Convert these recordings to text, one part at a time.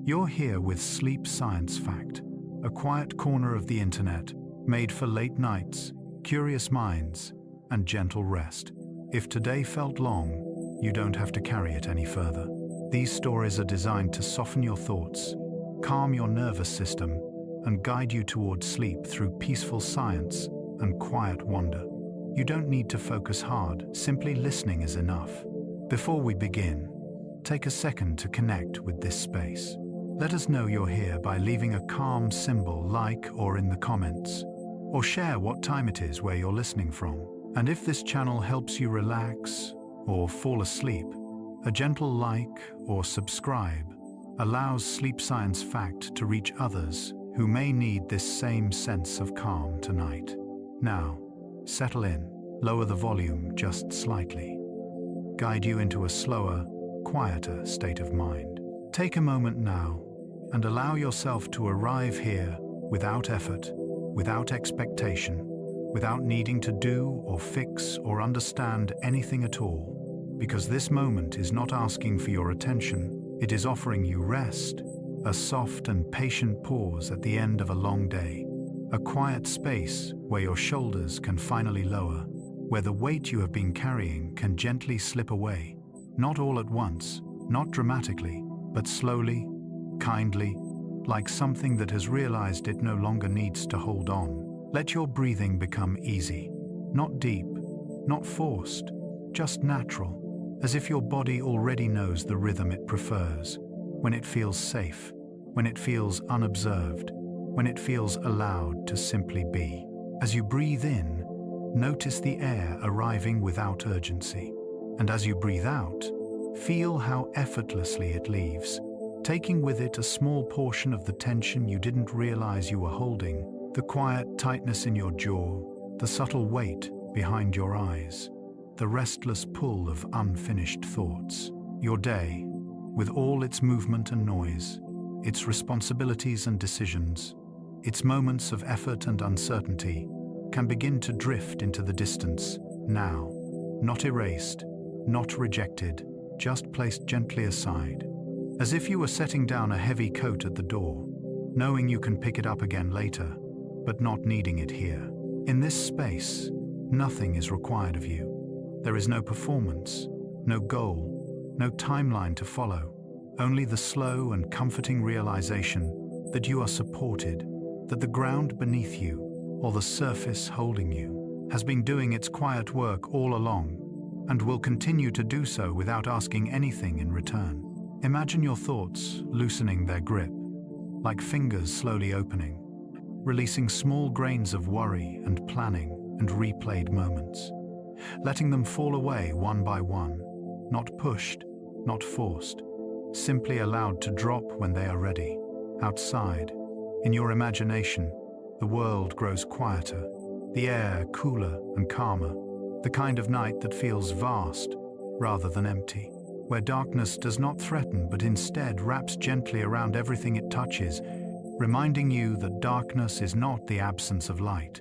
You're here with Sleep Science Fact, a quiet corner of the internet made for late nights, curious minds, and gentle rest. If today felt long, you don't have to carry it any further. These stories are designed to soften your thoughts, calm your nervous system, and guide you towards sleep through peaceful science and quiet wonder. You don't need to focus hard, simply listening is enough. Before we begin, take a second to connect with this space. Let us know you're here by leaving a calm symbol like or in the comments, or share what time it is where you're listening from. And if this channel helps you relax or fall asleep, a gentle like or subscribe allows Sleep Science Fact to reach others who may need this same sense of calm tonight. Now, settle in, lower the volume just slightly. Guide you into a slower, quieter state of mind. Take a moment now and allow yourself to arrive here without effort, without expectation, without needing to do or fix or understand anything at all, because this moment is not asking for your attention, it is offering you rest, a soft and patient pause at the end of a long day, a quiet space where your shoulders can finally lower, where the weight you have been carrying can gently slip away, not all at once, not dramatically, but slowly, kindly, like something that has realized it no longer needs to hold on. Let your breathing become easy, not deep, not forced, just natural, as if your body already knows the rhythm it prefers, when it feels safe, when it feels unobserved, when it feels allowed to simply be. As you breathe in, notice the air arriving without urgency, and as you breathe out, feel how effortlessly it leaves, taking with it a small portion of the tension you didn't realize you were holding, the quiet tightness in your jaw, the subtle weight behind your eyes, the restless pull of unfinished thoughts. Your day, with all its movement and noise, its responsibilities and decisions, its moments of effort and uncertainty, can begin to drift into the distance, now, not erased, not rejected, just placed gently aside, as if you were setting down a heavy coat at the door, knowing you can pick it up again later, but not needing it here. In this space, nothing is required of you. There is no performance, no goal, no timeline to follow, only the slow and comforting realization that you are supported, that the ground beneath you, or the surface holding you, has been doing its quiet work all along, and will continue to do so without asking anything in return. Imagine your thoughts loosening their grip, like fingers slowly opening, releasing small grains of worry and planning and replayed moments, letting them fall away one by one, not pushed, not forced, simply allowed to drop when they are ready. Outside, in your imagination, the world grows quieter, the air cooler and calmer, the kind of night that feels vast rather than empty, where darkness does not threaten but instead wraps gently around everything it touches, reminding you that darkness is not the absence of light,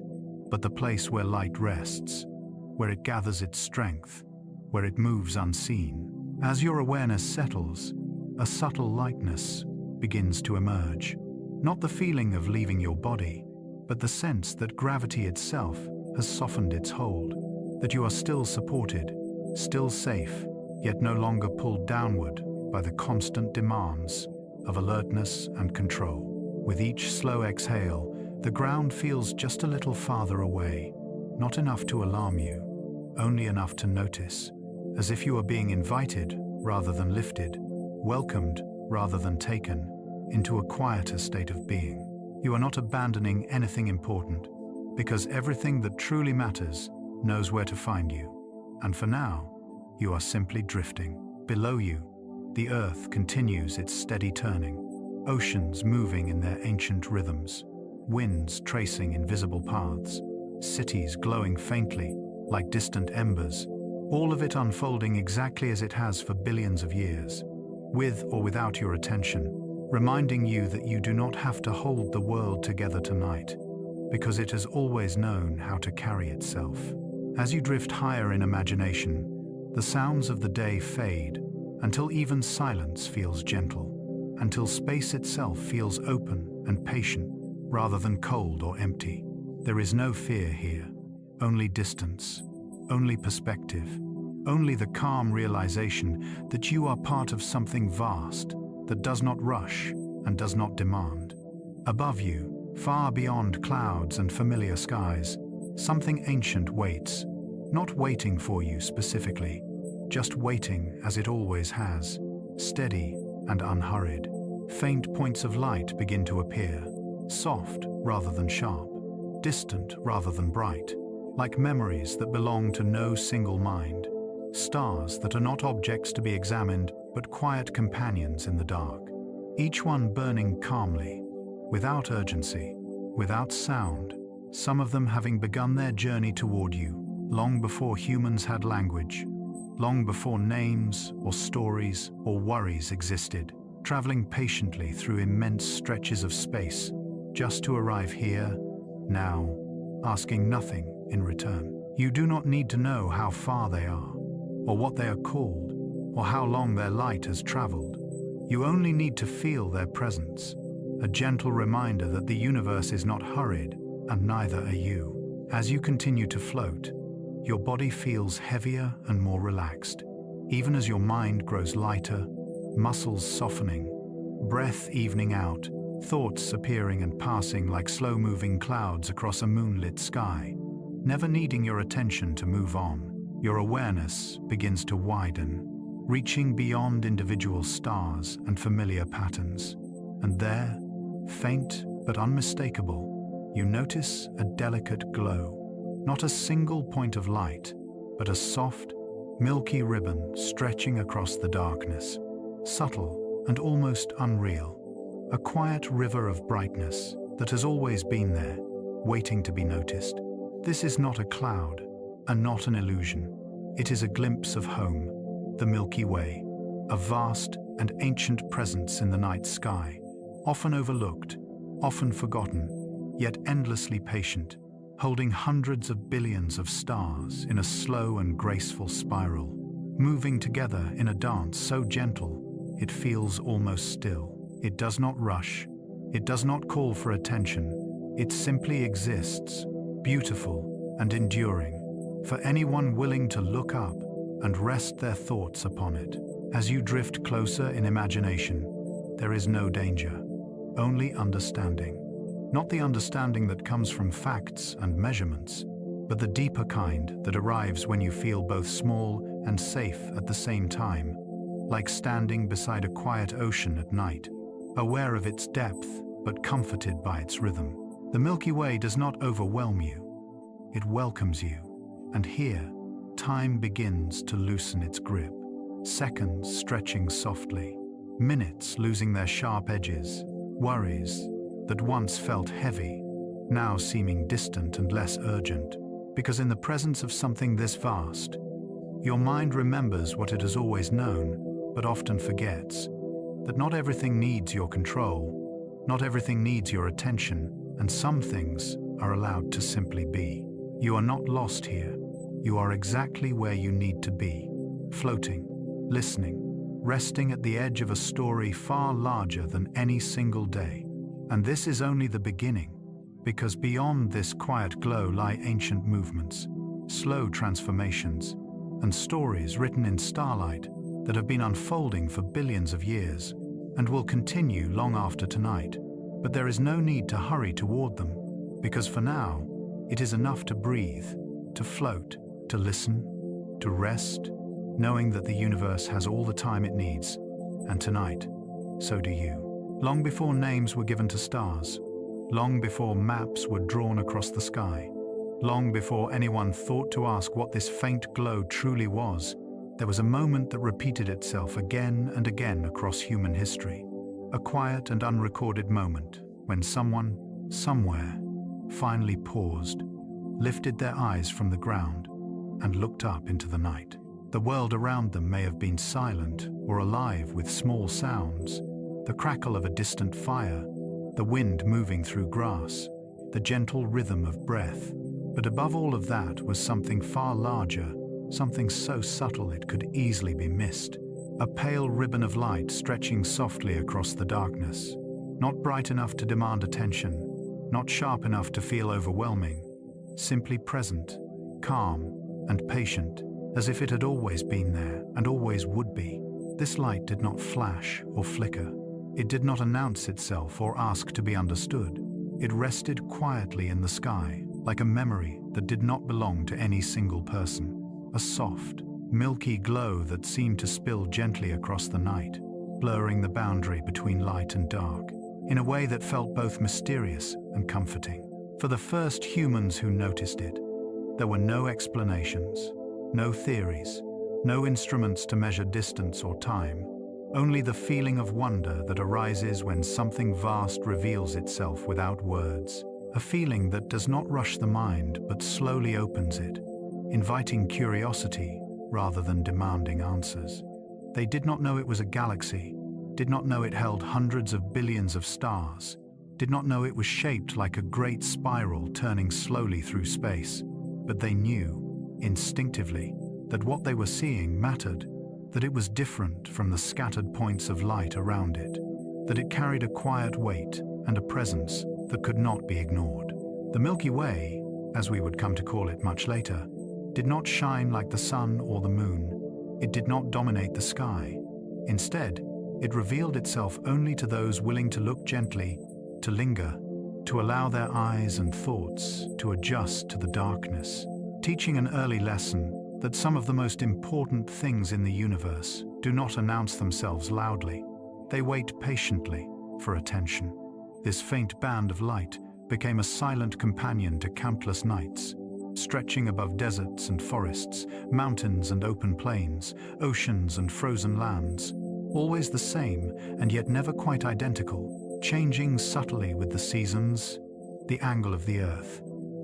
but the place where light rests, where it gathers its strength, where it moves unseen. As your awareness settles, a subtle lightness begins to emerge, not the feeling of leaving your body, but the sense that gravity itself has softened its hold, that you are still supported, still safe, yet no longer pulled downward by the constant demands of alertness and control. With each slow exhale, the ground feels just a little farther away, not enough to alarm you, only enough to notice, as if you are being invited rather than lifted, welcomed rather than taken, into a quieter state of being. You are not abandoning anything important, because everything that truly matters knows where to find you. And for now, you are simply drifting. Below you, the earth continues its steady turning, oceans moving in their ancient rhythms, winds tracing invisible paths, cities glowing faintly like distant embers, all of it unfolding exactly as it has for billions of years, with or without your attention, reminding you that you do not have to hold the world together tonight, because it has always known how to carry itself. As you drift higher in imagination, the sounds of the day fade until even silence feels gentle, until space itself feels open and patient rather than cold or empty. There is no fear here, only distance, only perspective, only the calm realization that you are part of something vast that does not rush and does not demand. Above you, far beyond clouds and familiar skies, something ancient waits, not waiting for you specifically, just waiting as it always has, steady and unhurried. Faint points of light begin to appear, soft rather than sharp, distant rather than bright, like memories that belong to no single mind, stars that are not objects to be examined but quiet companions in the dark, each one burning calmly, without urgency, without sound, some of them having begun their journey toward you long before humans had language, long before names or stories or worries existed, traveling patiently through immense stretches of space just to arrive here, now, asking nothing in return. You do not need to know how far they are, or what they are called, or how long their light has traveled. You only need to feel their presence, a gentle reminder that the universe is not hurried, and neither are you. As you continue to float, your body feels heavier and more relaxed, even as your mind grows lighter, muscles softening, breath evening out, thoughts appearing and passing like slow-moving clouds across a moonlit sky. Never needing your attention to move on, your awareness begins to widen, reaching beyond individual stars and familiar patterns. And there, faint but unmistakable, you notice a delicate glow. Not a single point of light, but a soft, milky ribbon stretching across the darkness, subtle and almost unreal. A quiet river of brightness that has always been there, waiting to be noticed. This is not a cloud, and not an illusion. It is a glimpse of home, the Milky Way, a vast and ancient presence in the night sky, often overlooked, often forgotten, yet endlessly patient, holding hundreds of billions of stars in a slow and graceful spiral, moving together in a dance so gentle it feels almost still. It does not rush, it does not call for attention, it simply exists, beautiful and enduring, for anyone willing to look up and rest their thoughts upon it. As you drift closer in imagination, there is no danger, only understanding. Not the understanding that comes from facts and measurements, but the deeper kind that arrives when you feel both small and safe at the same time, like standing beside a quiet ocean at night, aware of its depth but comforted by its rhythm. The Milky Way does not overwhelm you, it welcomes you, and here, time begins to loosen its grip, seconds stretching softly, minutes losing their sharp edges, worries that once felt heavy, now seeming distant and less urgent, because in the presence of something this vast, your mind remembers what it has always known, but often forgets, that not everything needs your control, not everything needs your attention, and some things are allowed to simply be. You are not lost here. You are exactly where you need to be, floating, listening, resting at the edge of a story far larger than any single day. And this is only the beginning, because beyond this quiet glow lie ancient movements, slow transformations, and stories written in starlight that have been unfolding for billions of years and will continue long after tonight. But there is no need to hurry toward them, because for now, it is enough to breathe, to float, to listen, to rest, knowing that the universe has all the time it needs, and tonight, so do you. Long before names were given to stars, long before maps were drawn across the sky, long before anyone thought to ask what this faint glow truly was, there was a moment that repeated itself again and again across human history. A quiet and unrecorded moment when someone, somewhere, finally paused, lifted their eyes from the ground, and looked up into the night. The world around them may have been silent or alive with small sounds, the crackle of a distant fire, the wind moving through grass, the gentle rhythm of breath. But above all of that was something far larger, something so subtle it could easily be missed, a pale ribbon of light stretching softly across the darkness, not bright enough to demand attention, not sharp enough to feel overwhelming, simply present, calm, and patient, as if it had always been there and always would be. This light did not flash or flicker. It did not announce itself or ask to be understood. It rested quietly in the sky, like a memory that did not belong to any single person. A soft, milky glow that seemed to spill gently across the night, blurring the boundary between light and dark, in a way that felt both mysterious and comforting. For the first humans who noticed it, there were no explanations, no theories, no instruments to measure distance or time, only the feeling of wonder that arises when something vast reveals itself without words, a feeling that does not rush the mind but slowly opens it, inviting curiosity rather than demanding answers. They did not know it was a galaxy, did not know it held hundreds of billions of stars, did not know it was shaped like a great spiral turning slowly through space, but they knew, instinctively, that what they were seeing mattered, that it was different from the scattered points of light around it, that it carried a quiet weight and a presence that could not be ignored. The Milky Way, as we would come to call it much later, did not shine like the sun or the moon. It did not dominate the sky. Instead, it revealed itself only to those willing to look gently, to linger, to allow their eyes and thoughts to adjust to the darkness, teaching an early lesson that some of the most important things in the universe do not announce themselves loudly. They wait patiently for attention. This faint band of light became a silent companion to countless nights, stretching above deserts and forests, mountains and open plains, oceans and frozen lands, always the same and yet never quite identical, changing subtly with the seasons, the angle of the earth,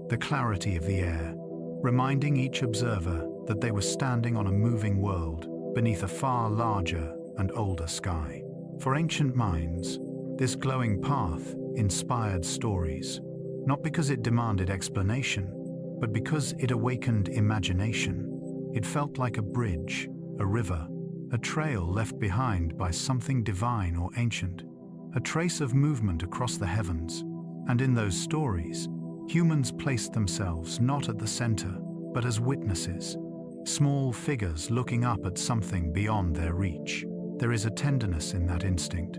the clarity of the air, reminding each observer that they were standing on a moving world beneath a far larger and older sky. For ancient minds, this glowing path inspired stories, not because it demanded explanation, but because it awakened imagination. It felt like a bridge, a river, a trail left behind by something divine or ancient, a trace of movement across the heavens. And in those stories, humans placed themselves not at the center, but as witnesses, small figures looking up at something beyond their reach. There is a tenderness in that instinct,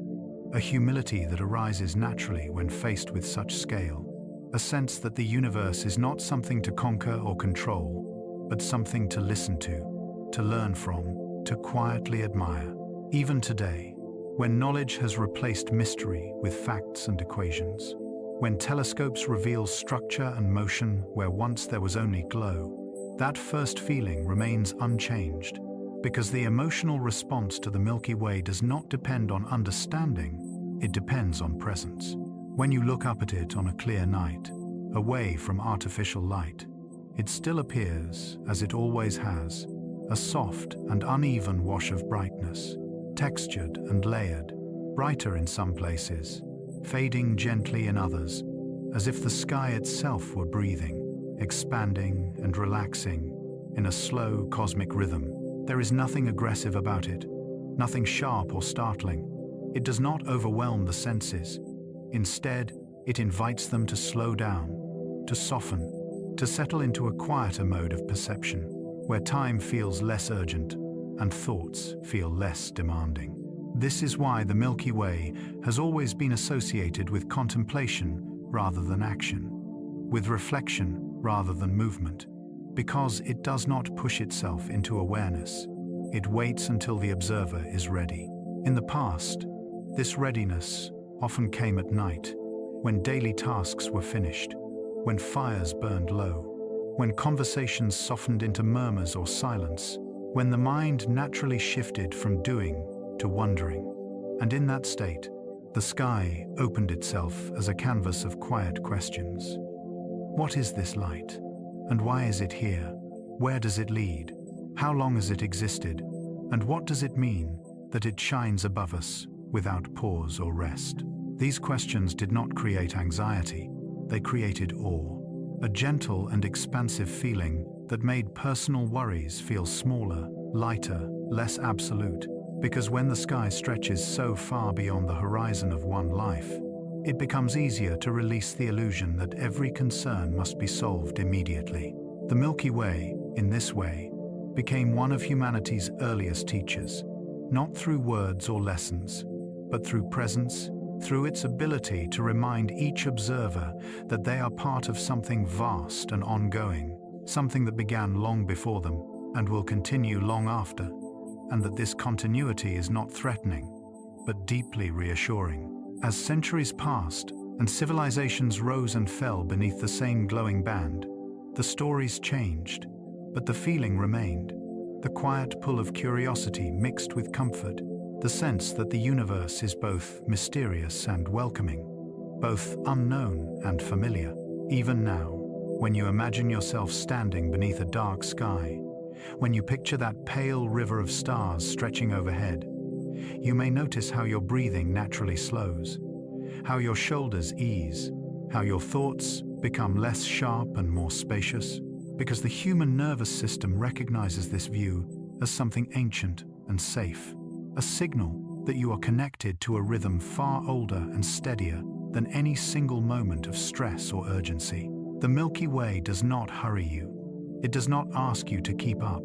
a humility that arises naturally when faced with such scale, a sense that the universe is not something to conquer or control, but something to listen to learn from, to quietly admire. Even today, when knowledge has replaced mystery with facts and equations, when telescopes reveal structure and motion where once there was only glow, that first feeling remains unchanged, because the emotional response to the Milky Way does not depend on understanding, it depends on presence. When you look up at it on a clear night, away from artificial light, it still appears, as it always has, a soft and uneven wash of brightness, textured and layered, brighter in some places, fading gently in others, as if the sky itself were breathing, expanding and relaxing in a slow cosmic rhythm. There is nothing aggressive about it, nothing sharp or startling. It does not overwhelm the senses. Instead, it invites them to slow down, to soften, to settle into a quieter mode of perception, where time feels less urgent and thoughts feel less demanding. This is why the Milky Way has always been associated with contemplation rather than action, with reflection rather than movement, because it does not push itself into awareness. It waits until the observer is ready. In the past, this readiness often came at night, when daily tasks were finished, when fires burned low, when conversations softened into murmurs or silence, when the mind naturally shifted from doing to wondering. And in that state, the sky opened itself as a canvas of quiet questions. What is this light? And why is it here? Where does it lead? How long has it existed? And what does it mean that it shines above us without pause or rest? These questions did not create anxiety, they created awe, a gentle and expansive feeling that made personal worries feel smaller, lighter, less absolute. Because when the sky stretches so far beyond the horizon of one life, it becomes easier to release the illusion that every concern must be solved immediately. The Milky Way, in this way, became one of humanity's earliest teachers, not through words or lessons, but through presence, through its ability to remind each observer that they are part of something vast and ongoing, something that began long before them and will continue long after, and that this continuity is not threatening, but deeply reassuring. As centuries passed and civilizations rose and fell beneath the same glowing band, the stories changed, but the feeling remained. The quiet pull of curiosity mixed with comfort, the sense that the universe is both mysterious and welcoming, both unknown and familiar. Even now, when you imagine yourself standing beneath a dark sky, when you picture that pale river of stars stretching overhead, you may notice how your breathing naturally slows, how your shoulders ease, how your thoughts become less sharp and more spacious, because the human nervous system recognizes this view as something ancient and safe, a signal that you are connected to a rhythm far older and steadier than any single moment of stress or urgency. The Milky Way does not hurry you. It does not ask you to keep up.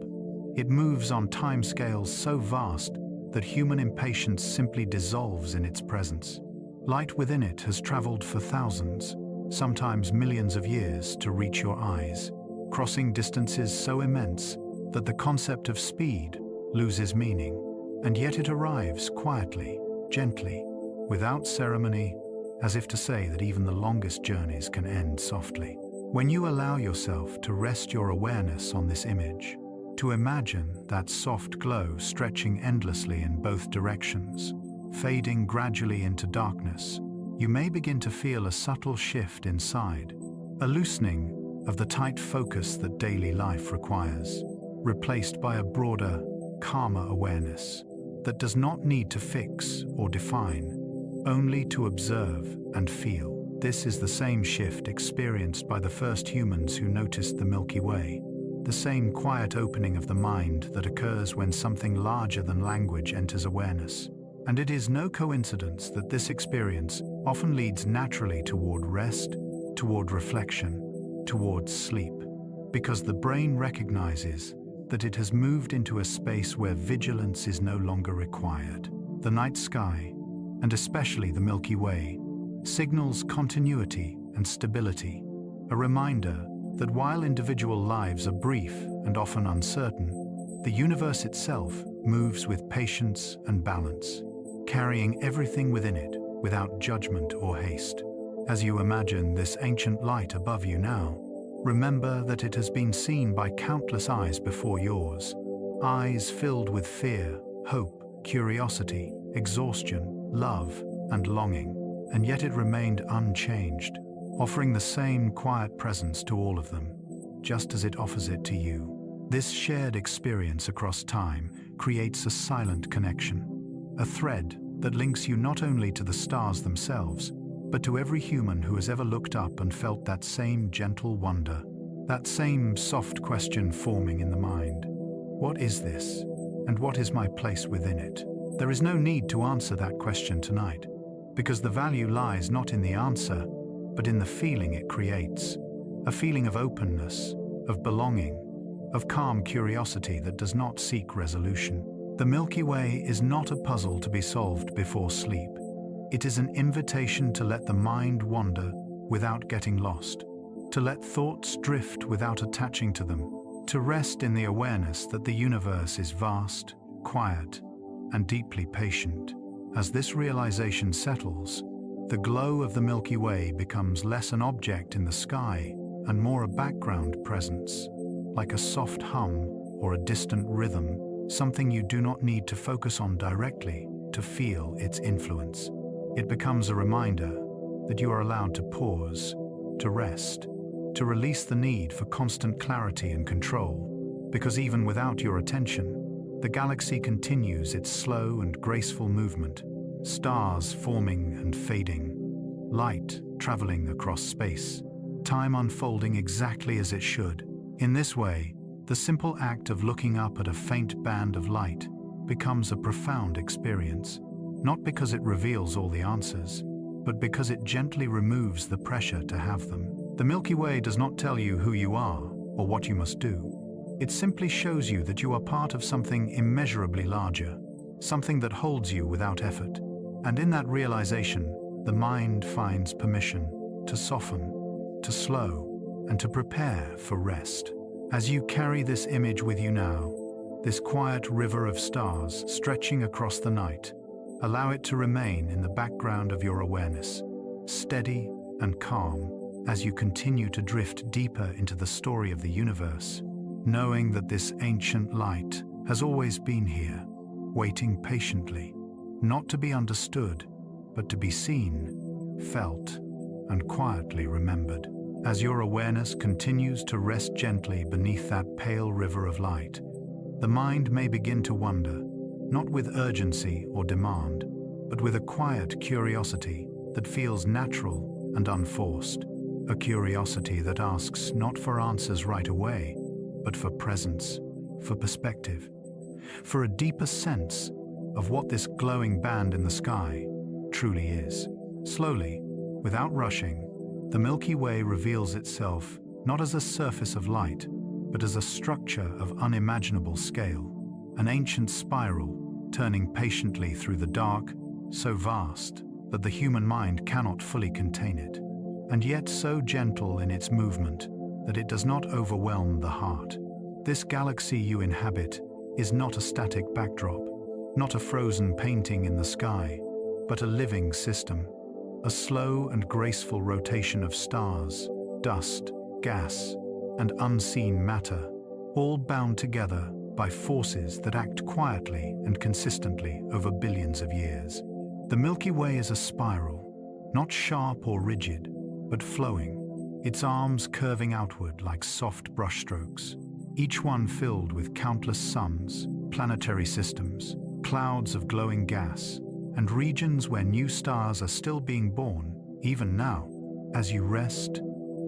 It moves on timescales so vast that human impatience simply dissolves in its presence. Light within it has traveled for thousands, sometimes millions of years to reach your eyes, crossing distances so immense that the concept of speed loses meaning, and yet it arrives quietly, gently, without ceremony, as if to say that even the longest journeys can end softly. When you allow yourself to rest your awareness on this image, to imagine that soft glow stretching endlessly in both directions, fading gradually into darkness, you may begin to feel a subtle shift inside, a loosening of the tight focus that daily life requires, replaced by a broader, calmer awareness that does not need to fix or define, only to observe and feel. This is the same shift experienced by the first humans who noticed the Milky Way, the same quiet opening of the mind that occurs when something larger than language enters awareness. And it is no coincidence that this experience often leads naturally toward rest, toward reflection, towards sleep, because the brain recognizes that it has moved into a space where vigilance is no longer required. The night sky, and especially the Milky Way, signals continuity and stability, a reminder that while individual lives are brief and often uncertain, the universe itself moves with patience and balance, carrying everything within it without judgment or haste. As you imagine this ancient light above you now, remember that it has been seen by countless eyes before yours, eyes filled with fear, hope, curiosity, exhaustion, love, and longing, and yet it remained unchanged, offering the same quiet presence to all of them, just as it offers it to you. This shared experience across time creates a silent connection, a thread that links you not only to the stars themselves, but to every human who has ever looked up and felt that same gentle wonder, that same soft question forming in the mind. What is this? And what is my place within it? There is no need to answer that question tonight, because the value lies not in the answer, but in the feeling it creates, a feeling of openness, of belonging, of calm curiosity that does not seek resolution. The Milky Way is not a puzzle to be solved before sleep. It is an invitation to let the mind wander without getting lost, to let thoughts drift without attaching to them, to rest in the awareness that the universe is vast, quiet, and deeply patient. As this realization settles, the glow of the Milky Way becomes less an object in the sky and more a background presence, like a soft hum or a distant rhythm, something you do not need to focus on directly to feel its influence. It becomes a reminder that you are allowed to pause, to rest, to release the need for constant clarity and control, because even without your attention, the galaxy continues its slow and graceful movement, stars forming and fading, light traveling across space, time unfolding exactly as it should. In this way, the simple act of looking up at a faint band of light becomes a profound experience, not because it reveals all the answers, but because it gently removes the pressure to have them. The Milky Way does not tell you who you are or what you must do. It simply shows you that you are part of something immeasurably larger, something that holds you without effort. And in that realization, the mind finds permission to soften, to slow, and to prepare for rest. As you carry this image with you now, this quiet river of stars stretching across the night, allow it to remain in the background of your awareness, steady and calm as you continue to drift deeper into the story of the universe, knowing that this ancient light has always been here, waiting patiently, not to be understood, but to be seen, felt, and quietly remembered. As your awareness continues to rest gently beneath that pale river of light, the mind may begin to wonder, not with urgency or demand, but with a quiet curiosity that feels natural and unforced, a curiosity that asks not for answers right away, but for presence, for perspective, for a deeper sense of what this glowing band in the sky truly is. Slowly, without rushing, the Milky Way reveals itself not as a surface of light, but as a structure of unimaginable scale, an ancient spiral turning patiently through the dark, so vast that the human mind cannot fully contain it, and yet so gentle in its movement that it does not overwhelm the heart. This galaxy you inhabit is not a static backdrop, not a frozen painting in the sky, but a living system, a slow and graceful rotation of stars, dust, gas, and unseen matter, all bound together by forces that act quietly and consistently over billions of years. The Milky Way is a spiral, not sharp or rigid, but flowing, its arms curving outward like soft brushstrokes, each one filled with countless suns, planetary systems, clouds of glowing gas, and regions where new stars are still being born, even now, as you rest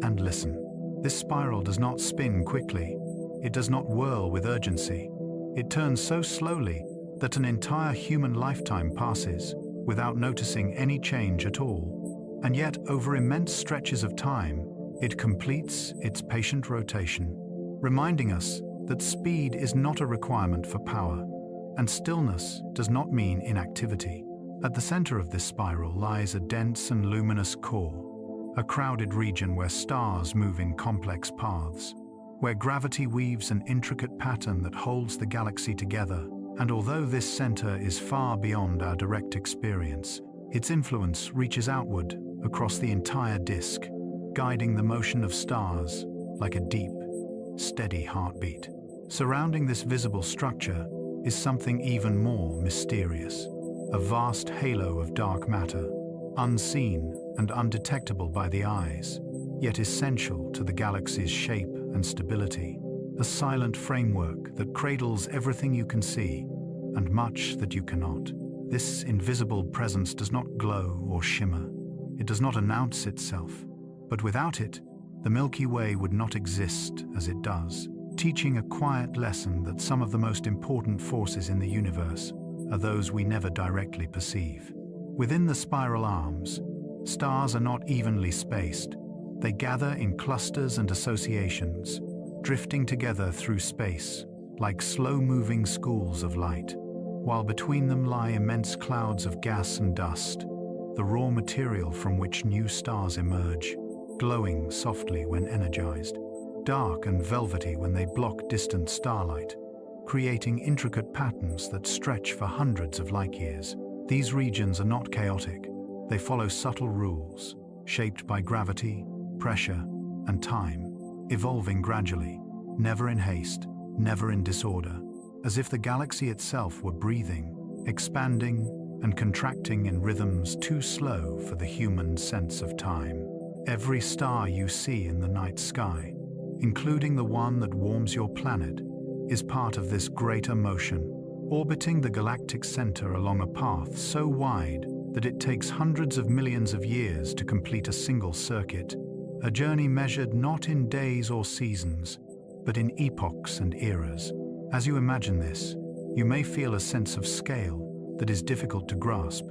and listen. This spiral does not spin quickly. It does not whirl with urgency. It turns so slowly that an entire human lifetime passes without noticing any change at all. And yet, over immense stretches of time, it completes its patient rotation, reminding us that speed is not a requirement for power, and stillness does not mean inactivity. At the center of this spiral lies a dense and luminous core, a crowded region where stars move in complex paths, where gravity weaves an intricate pattern that holds the galaxy together. And although this center is far beyond our direct experience, its influence reaches outward across the entire disk, guiding the motion of stars like a deep, steady heartbeat. Surrounding this visible structure is something even more mysterious. A vast halo of dark matter, unseen and undetectable by the eyes, yet essential to the galaxy's shape and stability. A silent framework that cradles everything you can see and much that you cannot. This invisible presence does not glow or shimmer. It does not announce itself. But without it, the Milky Way would not exist as it does, teaching a quiet lesson that some of the most important forces in the universe are those we never directly perceive. Within the spiral arms, stars are not evenly spaced. They gather in clusters and associations, drifting together through space like slow-moving schools of light, while between them lie immense clouds of gas and dust, the raw material from which new stars emerge, glowing softly when energized, dark and velvety when they block distant starlight, creating intricate patterns that stretch for hundreds of light-years. These regions are not chaotic. They follow subtle rules, shaped by gravity, pressure, and time, evolving gradually, never in haste, never in disorder, as if the galaxy itself were breathing, expanding, and contracting in rhythms too slow for the human sense of time. Every star you see in the night sky, including the one that warms your planet, is part of this greater motion, orbiting the galactic center along a path so wide that it takes hundreds of millions of years to complete a single circuit, a journey measured not in days or seasons, but in epochs and eras. As you imagine this, You may feel a sense of scale that is difficult to grasp,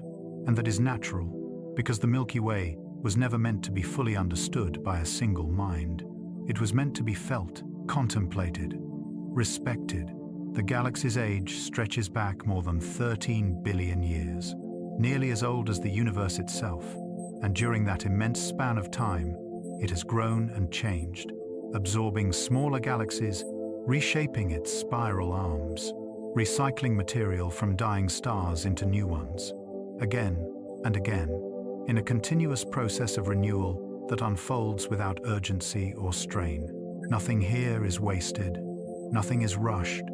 and that is natural, because the Milky Way was never meant to be fully understood by a single mind. It was meant to be felt, contemplated, respected. The galaxy's age stretches back more than 13 billion years, nearly as old as the universe itself, and during that immense span of time, it has grown and changed, absorbing smaller galaxies, reshaping its spiral arms, recycling material from dying stars into new ones, again and again, in a continuous process of renewal that unfolds without urgency or strain. Nothing here is wasted, nothing is rushed,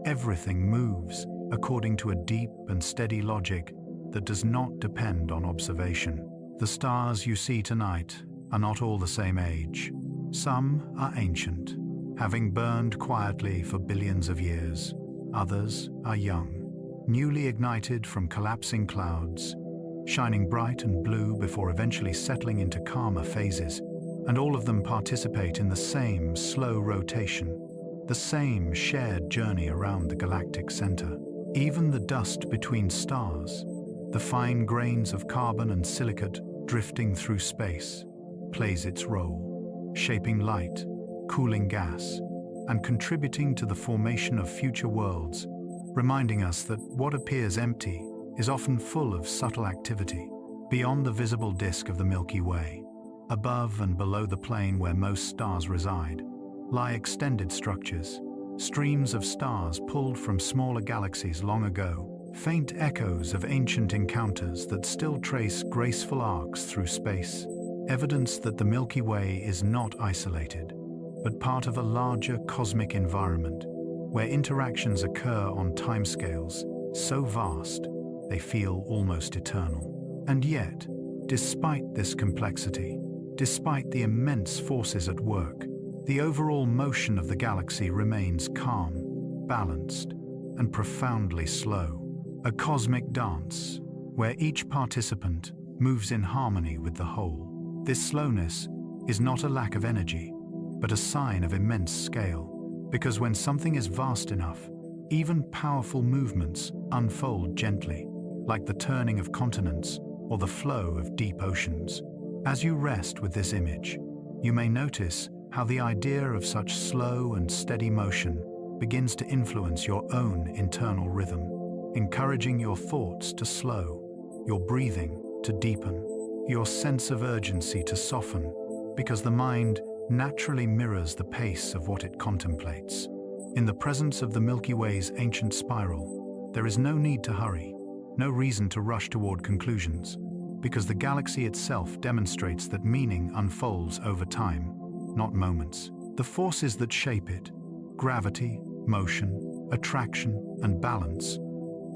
everything moves according to a deep and steady logic that does not depend on observation. The stars you see tonight are not all the same age. Some are ancient, having burned quietly for billions of years. Others are young, newly ignited from collapsing clouds, shining bright and blue before eventually settling into calmer phases, and all of them participate in the same slow rotation, the same shared journey around the galactic center. Even the dust between stars, the fine grains of carbon and silicate drifting through space, plays its role, shaping light, cooling gas, and contributing to the formation of future worlds, reminding us that what appears empty is often full of subtle activity. Beyond the visible disk of the Milky Way, above and below the plane where most stars reside, lie extended structures, streams of stars pulled from smaller galaxies long ago, faint echoes of ancient encounters that still trace graceful arcs through space, evidence that the Milky Way is not isolated, but part of a larger cosmic environment where interactions occur on timescales so vast they feel almost eternal. And yet, despite this complexity, despite the immense forces at work, the overall motion of the galaxy remains calm, balanced, and profoundly slow. A cosmic dance, where each participant moves in harmony with the whole. This slowness is not a lack of energy, but a sign of immense scale, because when something is vast enough, even powerful movements unfold gently, like the turning of continents or the flow of deep oceans. As you rest with this image, you may notice how the idea of such slow and steady motion begins to influence your own internal rhythm, encouraging your thoughts to slow, your breathing to deepen, your sense of urgency to soften, because the mind naturally mirrors the pace of what it contemplates. In the presence of the Milky Way's ancient spiral, there is no need to hurry, no reason to rush toward conclusions, because the galaxy itself demonstrates that meaning unfolds over time, not moments. The forces that shape it, gravity, motion, attraction, and balance,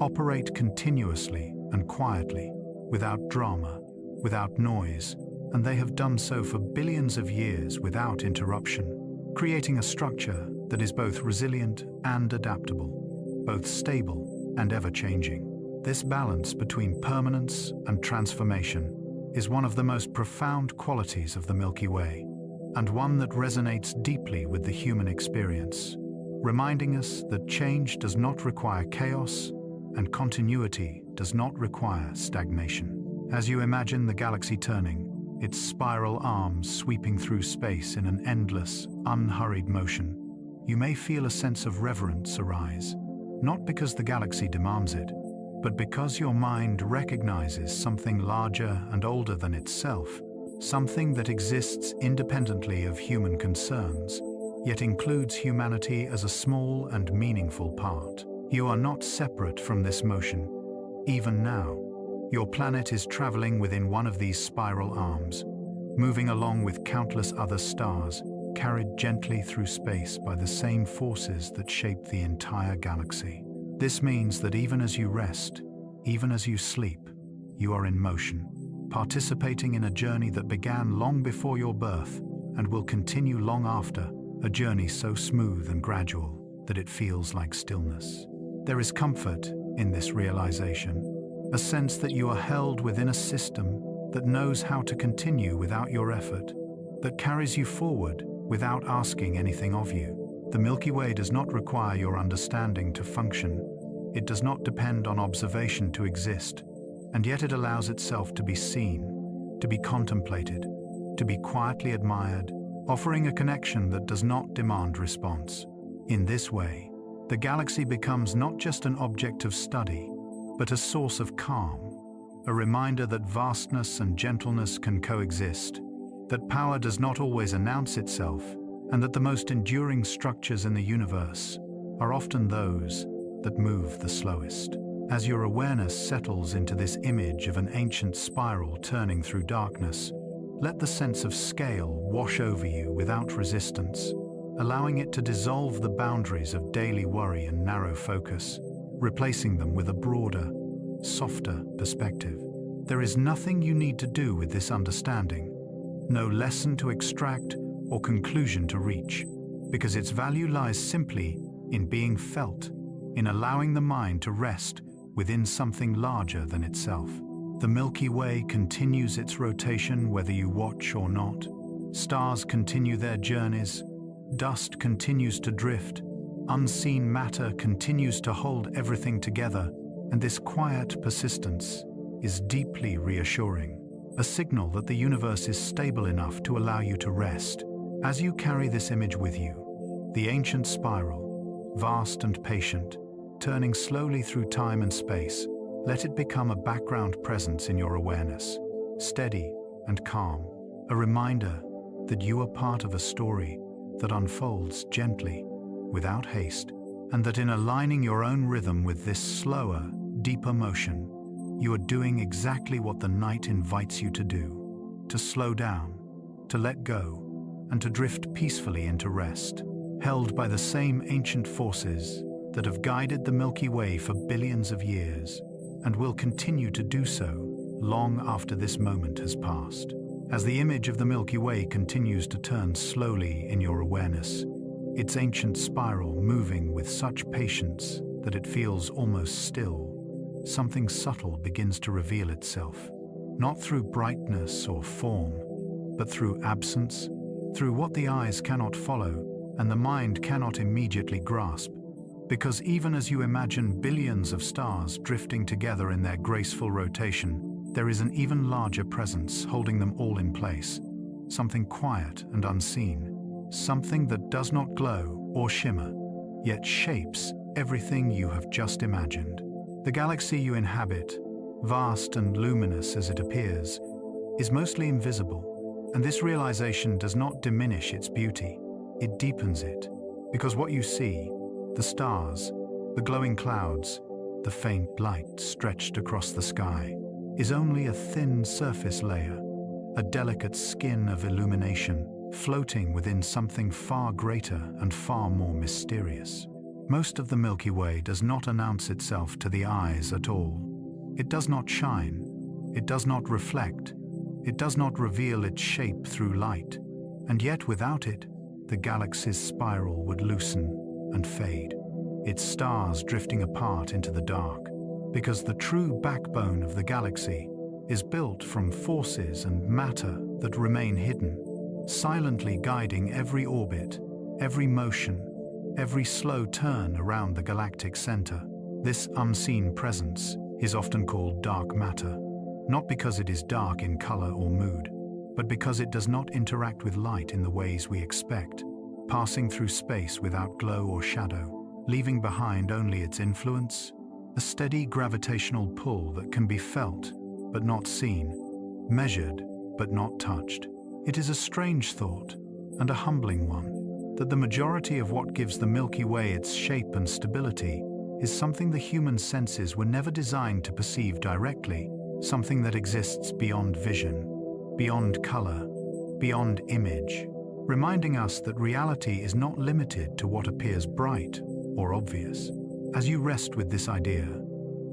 operate continuously and quietly, without drama, without noise, and they have done so for billions of years without interruption, creating a structure that is both resilient and adaptable, both stable and ever-changing. This balance between permanence and transformation is one of the most profound qualities of the Milky Way, and one that resonates deeply with the human experience, reminding us that change does not require chaos and continuity does not require stagnation. As you imagine the galaxy turning, its spiral arms sweeping through space in an endless, unhurried motion, you may feel a sense of reverence arise, not because the galaxy demands it, but because your mind recognizes something larger and older than itself, something that exists independently of human concerns, yet includes humanity as a small and meaningful part. You are not separate from this motion. Even now, your planet is traveling within one of these spiral arms, moving along with countless other stars, carried gently through space by the same forces that shape the entire galaxy. This means that even as you rest, even as you sleep, you are in motion, participating in a journey that began long before your birth and will continue long after, a journey so smooth and gradual that it feels like stillness. There is comfort in this realization, a sense that you are held within a system that knows how to continue without your effort, that carries you forward without asking anything of you. The Milky Way does not require your understanding to function. It does not depend on observation to exist, and yet it allows itself to be seen, to be contemplated, to be quietly admired, offering a connection that does not demand response. In this way, the galaxy becomes not just an object of study, but a source of calm, a reminder that vastness and gentleness can coexist, that power does not always announce itself, and that the most enduring structures in the universe are often those that move the slowest. As your awareness settles into this image of an ancient spiral turning through darkness, let the sense of scale wash over you without resistance, allowing it to dissolve the boundaries of daily worry and narrow focus, replacing them with a broader, softer perspective. There is nothing you need to do with this understanding, no lesson to extract or conclusion to reach, because its value lies simply in being felt, in allowing the mind to rest within something larger than itself. The Milky Way continues its rotation whether you watch or not. Stars continue their journeys. Dust continues to drift. Unseen matter continues to hold everything together, and this quiet persistence is deeply reassuring, a signal that the universe is stable enough to allow you to rest. As you carry this image with you, the ancient spiral, vast and patient, turning slowly through time and space, let it become a background presence in your awareness, steady and calm, a reminder that you are part of a story that unfolds gently, without haste, and that in aligning your own rhythm with this slower, deeper motion, you are doing exactly what the night invites you to do: to slow down, to let go, and to drift peacefully into rest, held by the same ancient forces that have guided the Milky Way for billions of years, and will continue to do so long after this moment has passed. As the image of the Milky Way continues to turn slowly in your awareness, its ancient spiral moving with such patience that it feels almost still, something subtle begins to reveal itself, not through brightness or form, but through absence, through what the eyes cannot follow and the mind cannot immediately grasp. Because even as you imagine billions of stars drifting together in their graceful rotation, there is an even larger presence holding them all in place, something quiet and unseen, something that does not glow or shimmer, yet shapes everything you have just imagined. The galaxy you inhabit, vast and luminous as it appears, is mostly invisible, and this realization does not diminish its beauty, it deepens it, because what you see, the stars, the glowing clouds, the faint light stretched across the sky, is only a thin surface layer, a delicate skin of illumination, floating within something far greater and far more mysterious. Most of the Milky Way does not announce itself to the eyes at all. It does not shine, it does not reflect, it does not reveal its shape through light, and yet without it, the galaxy's spiral would loosen and fade, its stars drifting apart into the dark, because the true backbone of the galaxy is built from forces and matter that remain hidden, silently guiding every orbit, every motion, every slow turn around the galactic center. This unseen presence is often called dark matter, not because it is dark in color or mood, but because it does not interact with light in the ways we expect, passing through space without glow or shadow, leaving behind only its influence, a steady gravitational pull that can be felt but not seen, measured but not touched. It is a strange thought, and a humbling one, that the majority of what gives the Milky Way its shape and stability is something the human senses were never designed to perceive directly, something that exists beyond vision, beyond color, beyond image, reminding us that reality is not limited to what appears bright or obvious. As you rest with this idea,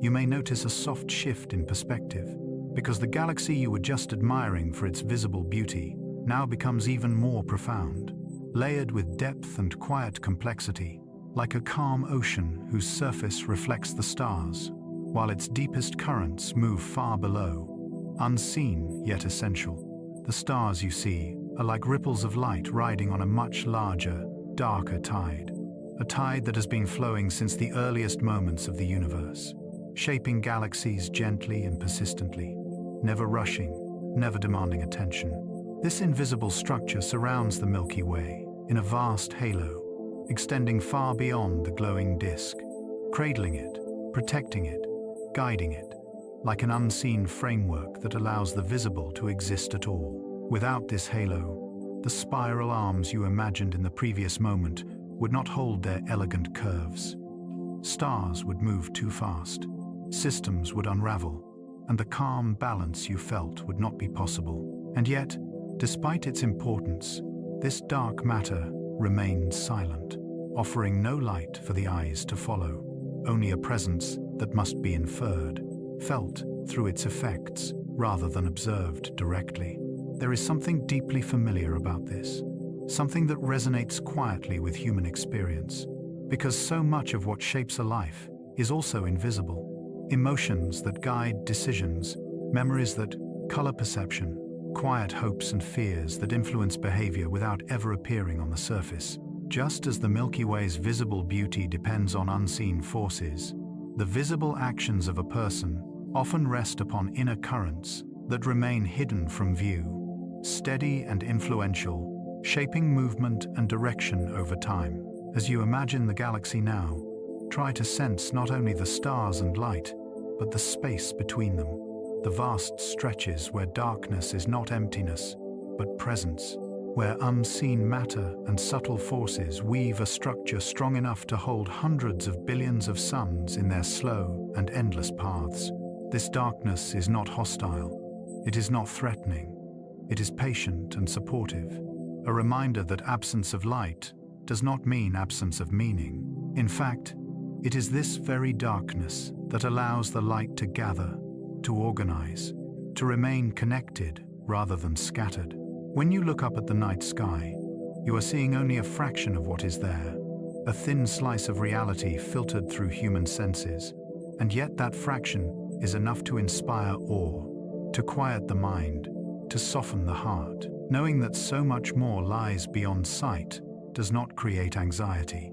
you may notice a soft shift in perspective, because the galaxy you were just admiring for its visible beauty now becomes even more profound, layered with depth and quiet complexity, like a calm ocean whose surface reflects the stars, while its deepest currents move far below, unseen yet essential. The stars you see are like ripples of light riding on a much larger, darker tide, a tide that has been flowing since the earliest moments of the universe, shaping galaxies gently and persistently, never rushing, never demanding attention. This invisible structure surrounds the Milky Way in a vast halo, extending far beyond the glowing disk, cradling it, protecting it, guiding it, like an unseen framework that allows the visible to exist at all. Without this halo, the spiral arms you imagined in the previous moment would not hold their elegant curves. Stars would move too fast, systems would unravel, and the calm balance you felt would not be possible. And yet, despite its importance, this dark matter remained silent, offering no light for the eyes to follow, only a presence that must be inferred, felt through its effects rather than observed directly. There is something deeply familiar about this, something that resonates quietly with human experience, because so much of what shapes a life is also invisible. Emotions that guide decisions, memories that color perception, quiet hopes and fears that influence behavior without ever appearing on the surface. Just as the Milky Way's visible beauty depends on unseen forces, the visible actions of a person often rest upon inner currents that remain hidden from view, steady and influential, shaping movement and direction over time. As you imagine the galaxy now, try to sense not only the stars and light, but the space between them, the vast stretches where darkness is not emptiness, but presence, where unseen matter and subtle forces weave a structure strong enough to hold hundreds of billions of suns in their slow and endless paths. This darkness is not hostile, it is not threatening, it is patient and supportive, a reminder that absence of light does not mean absence of meaning. In fact, it is this very darkness that allows the light to gather, to organize, to remain connected rather than scattered. When you look up at the night sky, you are seeing only a fraction of what is there, a thin slice of reality filtered through human senses, and yet that fraction is enough to inspire awe, to quiet the mind, to soften the heart. Knowing that so much more lies beyond sight does not create anxiety.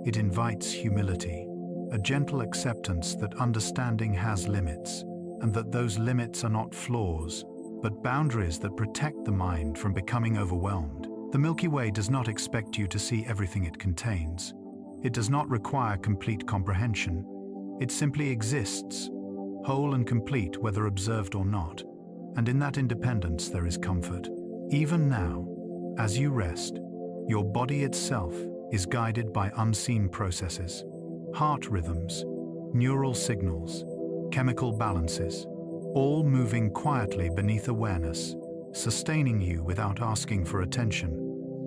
It invites humility, a gentle acceptance that understanding has limits, and that those limits are not flaws, but boundaries that protect the mind from becoming overwhelmed. The Milky Way does not expect you to see everything it contains. It does not require complete comprehension. It simply exists, whole and complete whether observed or not. And in that independence there is comfort. Even now, as you rest, your body itself is guided by unseen processes, heart rhythms, neural signals, chemical balances, all moving quietly beneath awareness, sustaining you without asking for attention,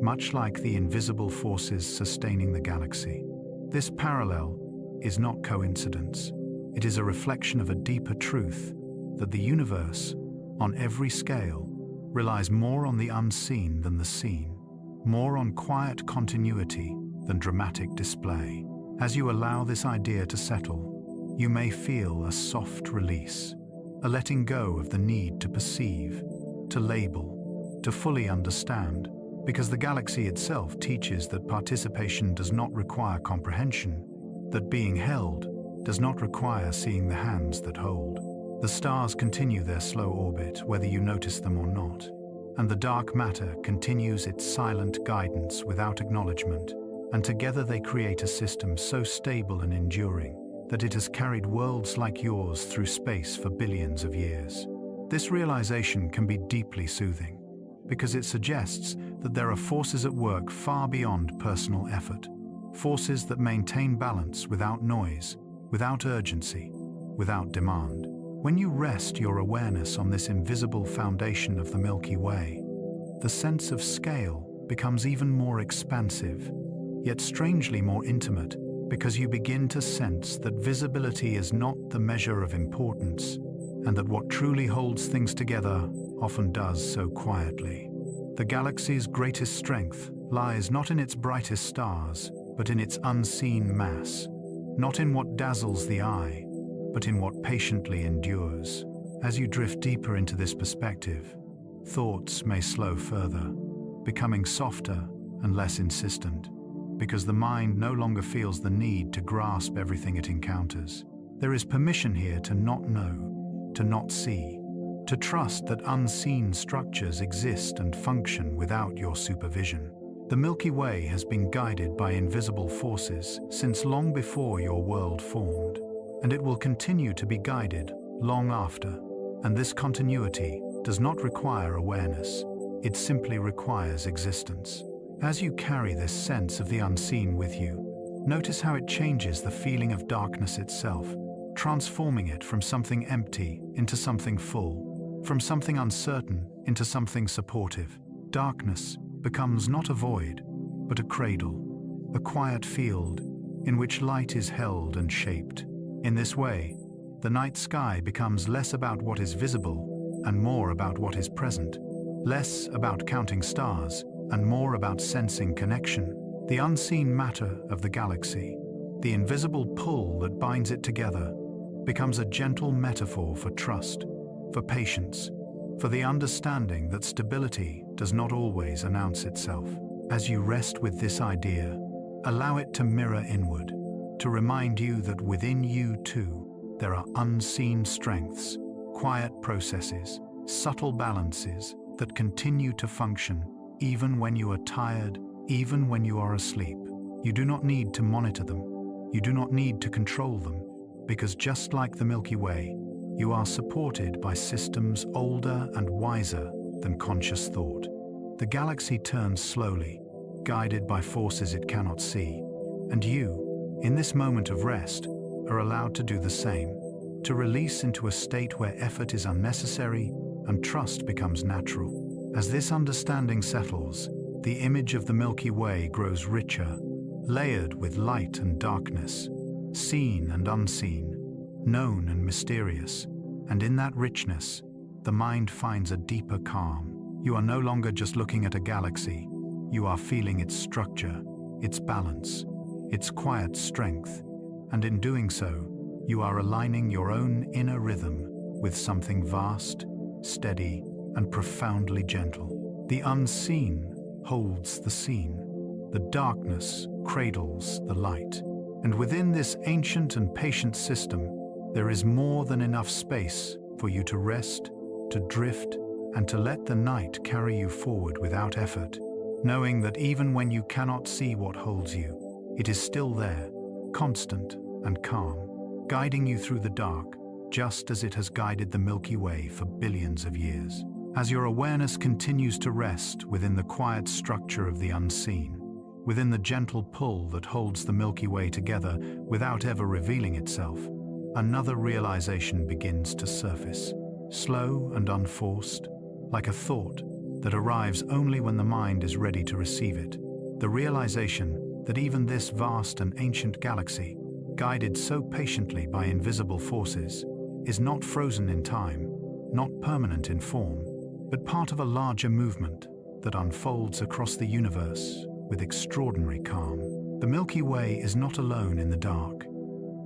much like the invisible forces sustaining the galaxy. This parallel is not coincidence. It is a reflection of a deeper truth, that the universe, on every scale, relies more on the unseen than the seen, more on quiet continuity than dramatic display. As you allow this idea to settle, you may feel a soft release, a letting go of the need to perceive, to label, to fully understand, because the galaxy itself teaches that participation does not require comprehension, that being held does not require seeing the hands that hold. The stars continue their slow orbit, whether you notice them or not, and the dark matter continues its silent guidance without acknowledgement, and together they create a system so stable and enduring that it has carried worlds like yours through space for billions of years. This realization can be deeply soothing, because it suggests that there are forces at work far beyond personal effort, forces that maintain balance without noise, without urgency, without demand. When you rest your awareness on this invisible foundation of the Milky Way, the sense of scale becomes even more expansive, yet strangely more intimate, because you begin to sense that visibility is not the measure of importance, and that what truly holds things together often does so quietly. The galaxy's greatest strength lies not in its brightest stars, but in its unseen mass, not in what dazzles the eye, but in what patiently endures. As you drift deeper into this perspective, thoughts may slow further, becoming softer and less insistent. because the mind no longer feels the need to grasp everything it encounters. There is permission here to not know, to not see, to trust that unseen structures exist and function without your supervision. The Milky Way has been guided by invisible forces since long before your world formed, and it will continue to be guided long after. And this continuity does not require awareness, it simply requires existence. As you carry this sense of the unseen with you, notice how it changes the feeling of darkness itself, transforming it from something empty into something full, from something uncertain into something supportive. Darkness becomes not a void, but a cradle, a quiet field in which light is held and shaped. In this way, the night sky becomes less about what is visible and more about what is present, less about counting stars and more about sensing connection. The unseen matter of the galaxy, the invisible pull that binds it together, becomes a gentle metaphor for trust, for patience, for the understanding that stability does not always announce itself. As you rest with this idea, allow it to mirror inward, to remind you that within you too, there are unseen strengths, quiet processes, subtle balances that continue to function even when you are tired, even when you are asleep. You do not need to monitor them. You do not need to control them, because just like the Milky Way, you are supported by systems older and wiser than conscious thought. The galaxy turns slowly, guided by forces it cannot see, and you, in this moment of rest, are allowed to do the same, to release into a state where effort is unnecessary and trust becomes natural. As this understanding settles, the image of the Milky Way grows richer, layered with light and darkness, seen and unseen, known and mysterious, and in that richness, the mind finds a deeper calm. You are no longer just looking at a galaxy, you are feeling its structure, its balance, its quiet strength, and in doing so, you are aligning your own inner rhythm with something vast, steady, and profoundly gentle. The unseen holds the seen. The darkness cradles the light. And within this ancient and patient system, there is more than enough space for you to rest, to drift, and to let the night carry you forward without effort, knowing that even when you cannot see what holds you, it is still there, constant and calm, guiding you through the dark, just as it has guided the Milky Way for billions of years. As your awareness continues to rest within the quiet structure of the unseen, within the gentle pull that holds the Milky Way together without ever revealing itself, another realization begins to surface, slow and unforced, like a thought that arrives only when the mind is ready to receive it. The realization that even this vast and ancient galaxy, guided so patiently by invisible forces, is not frozen in time, not permanent in form, but part of a larger movement that unfolds across the universe with extraordinary calm. The Milky Way is not alone in the dark.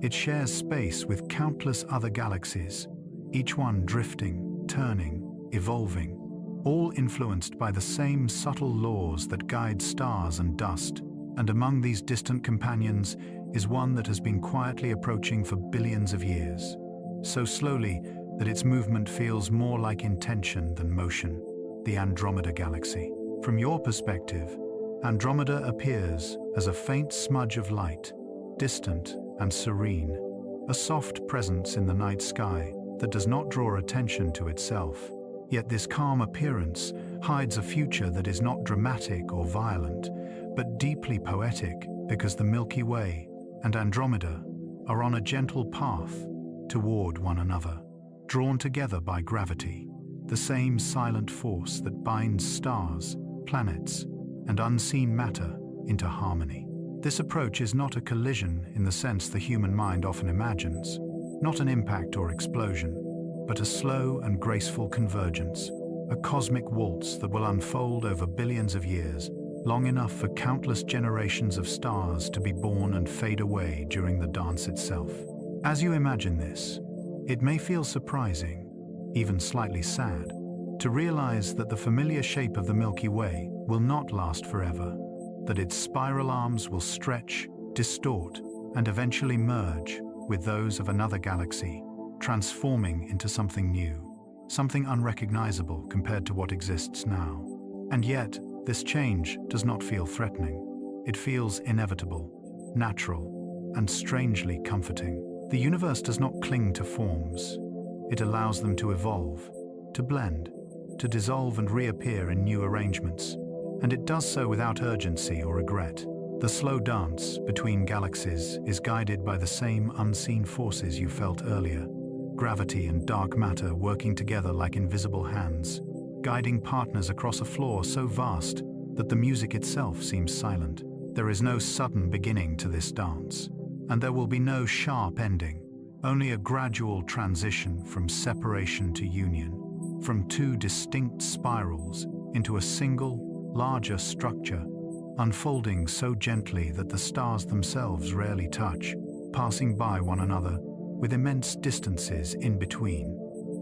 It shares space with countless other galaxies, each one drifting, turning, evolving, all influenced by the same subtle laws that guide stars and dust. And among these distant companions is one that has been quietly approaching for billions of years, so slowly that its movement feels more like intention than motion, the Andromeda Galaxy. From your perspective, Andromeda appears as a faint smudge of light, distant and serene, a soft presence in the night sky that does not draw attention to itself. Yet this calm appearance hides a future that is not dramatic or violent, but deeply poetic, because the Milky Way and Andromeda are on a gentle path toward one another, drawn together by gravity, the same silent force that binds stars, planets, and unseen matter into harmony. This approach is not a collision in the sense the human mind often imagines, not an impact or explosion, but a slow and graceful convergence, a cosmic waltz that will unfold over billions of years, long enough for countless generations of stars to be born and fade away during the dance itself. As you imagine this, it may feel surprising, even slightly sad, to realize that the familiar shape of the Milky Way will not last forever. that its spiral arms will stretch, distort, and eventually merge with those of another galaxy, transforming into something new, something unrecognizable compared to what exists now. And yet, this change does not feel threatening. It feels inevitable, natural, and strangely comforting. The universe does not cling to forms. It allows them to evolve, to blend, to dissolve and reappear in new arrangements. And it does so without urgency or regret. The slow dance between galaxies is guided by the same unseen forces you felt earlier. Gravity and dark matter working together like invisible hands, guiding partners across a floor so vast that the music itself seems silent. There is no sudden beginning to this dance, and there will be no sharp ending, only a gradual transition from separation to union, from two distinct spirals into a single, larger structure, unfolding so gently that the stars themselves rarely touch, passing by one another with immense distances in between,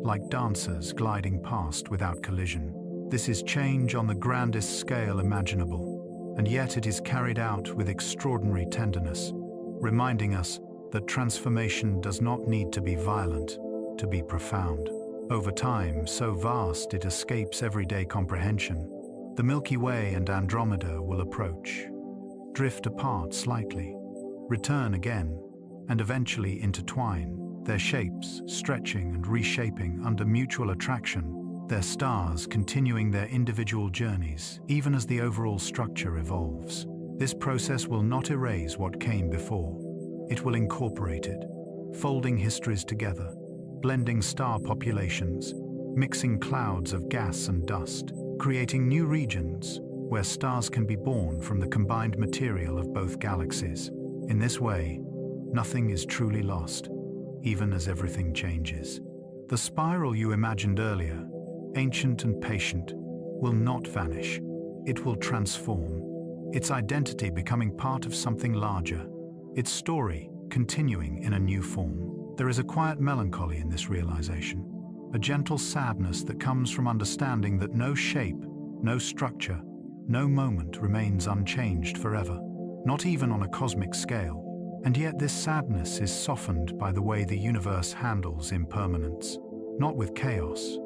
like dancers gliding past without collision. This is change on the grandest scale imaginable, and yet it is carried out with extraordinary tenderness, reminding us that transformation does not need to be violent to be profound. Over time, so vast it escapes everyday comprehension, the Milky Way and Andromeda will approach, drift apart slightly, return again, and eventually intertwine, their shapes stretching and reshaping under mutual attraction, their stars continuing their individual journeys, even as the overall structure evolves. This process will not erase what came before. It will incorporate it, folding histories together, blending star populations, mixing clouds of gas and dust, creating new regions where stars can be born from the combined material of both galaxies. In this way, nothing is truly lost, even as everything changes. The spiral you imagined earlier, ancient and patient, will not vanish. It will transform, its identity becoming part of something larger, its story continuing in a new form. There is a quiet melancholy in this realization, a gentle sadness that comes from understanding that no shape, no structure, no moment remains unchanged forever, not even on a cosmic scale. And yet this sadness is softened by the way the universe handles impermanence, not with chaos,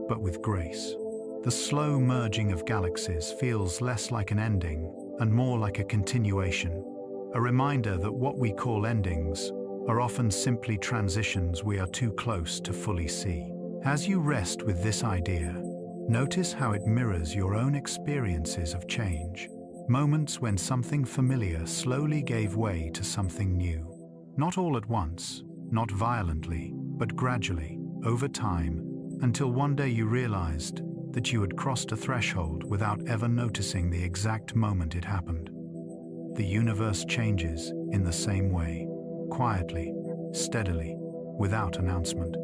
but with grace. The slow merging of galaxies feels less like an ending and more like a continuation, a reminder that what we call endings are often simply transitions we are too close to fully see. As you rest with this idea, notice how it mirrors your own experiences of change. Moments when something familiar slowly gave way to something new. Not all at once, not violently, but gradually, over time, until one day you realized that you had crossed a threshold without ever noticing the exact moment it happened. The universe changes in the same way, quietly, steadily, without announcement.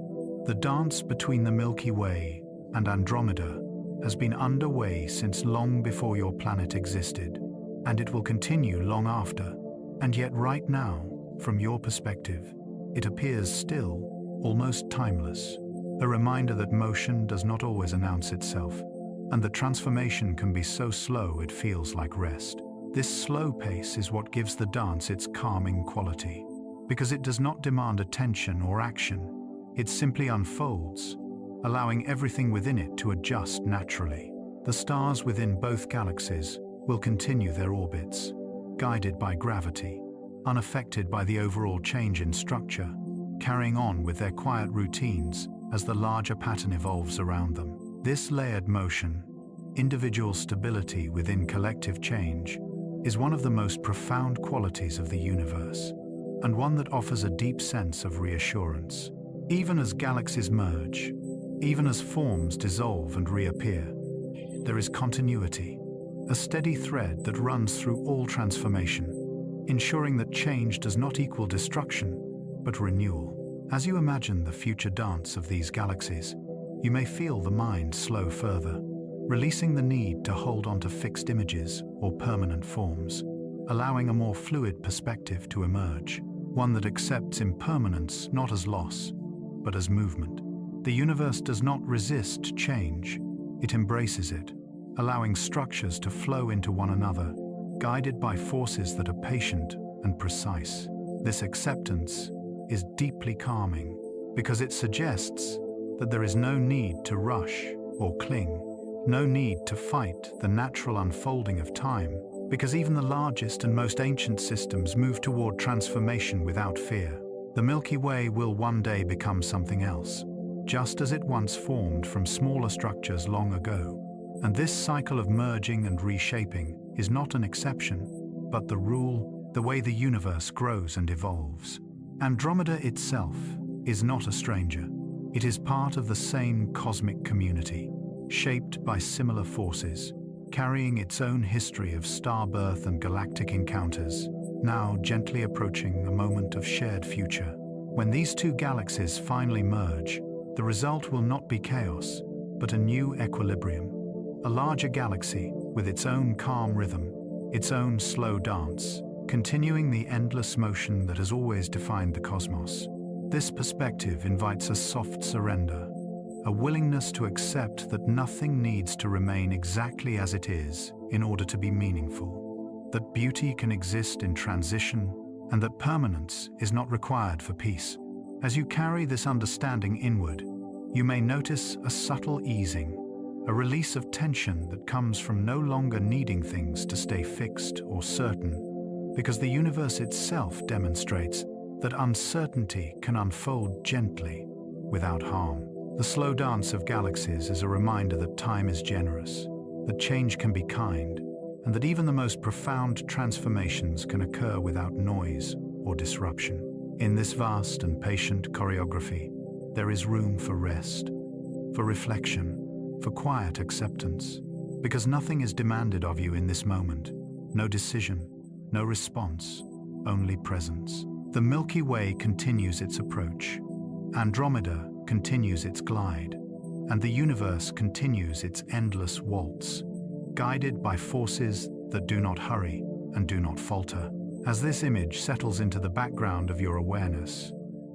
The dance between the Milky Way and Andromeda has been underway since long before your planet existed, and it will continue long after. And yet right now, from your perspective, it appears still, almost timeless, a reminder that motion does not always announce itself, and that transformation can be so slow it feels like rest. This slow pace is what gives the dance its calming quality, because it does not demand attention or action. It simply unfolds, allowing everything within it to adjust naturally. The stars within both galaxies will continue their orbits, guided by gravity, unaffected by the overall change in structure, carrying on with their quiet routines as the larger pattern evolves around them. This layered motion, individual stability within collective change, is one of the most profound qualities of the universe, and one that offers a deep sense of reassurance. Even as galaxies merge, even as forms dissolve and reappear, there is continuity, a steady thread that runs through all transformation, ensuring that change does not equal destruction, but renewal. As you imagine the future dance of these galaxies, you may feel the mind slow further, releasing the need to hold on to fixed images or permanent forms, allowing a more fluid perspective to emerge, one that accepts impermanence not as loss, but as movement. The universe does not resist change, it embraces it, allowing structures to flow into one another, guided by forces that are patient and precise. This acceptance is deeply calming because it suggests that there is no need to rush or cling, no need to fight the natural unfolding of time, because even the largest and most ancient systems move toward transformation without fear. The Milky Way will one day become something else, just as it once formed from smaller structures long ago. And this cycle of merging and reshaping is not an exception, but the rule, the way the universe grows and evolves. Andromeda itself is not a stranger. It is part of the same cosmic community, shaped by similar forces, carrying its own history of star birth and galactic encounters, now gently approaching a moment of shared future. When these two galaxies finally merge, the result will not be chaos, but a new equilibrium. A larger galaxy with its own calm rhythm, its own slow dance, continuing the endless motion that has always defined the cosmos. This perspective invites a soft surrender, a willingness to accept that nothing needs to remain exactly as it is in order to be meaningful, that beauty can exist in transition, and that permanence is not required for peace. As you carry this understanding inward, you may notice a subtle easing, a release of tension that comes from no longer needing things to stay fixed or certain, because the universe itself demonstrates that uncertainty can unfold gently, without harm. The slow dance of galaxies is a reminder that time is generous, that change can be kind, and that even the most profound transformations can occur without noise or disruption. In this vast and patient choreography, there is room for rest, for reflection, for quiet acceptance, because nothing is demanded of you in this moment. No decision, no response, only presence. The Milky Way continues its approach. Andromeda continues its glide, and the universe continues its endless waltz, guided by forces that do not hurry and do not falter. As this image settles into the background of your awareness,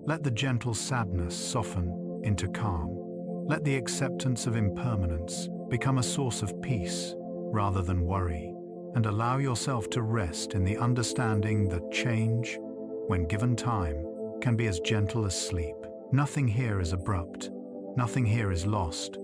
let the gentle sadness soften into calm. Let the acceptance of impermanence become a source of peace rather than worry, and allow yourself to rest in the understanding that change, when given time, can be as gentle as sleep. Nothing here is abrupt. Nothing here is lost.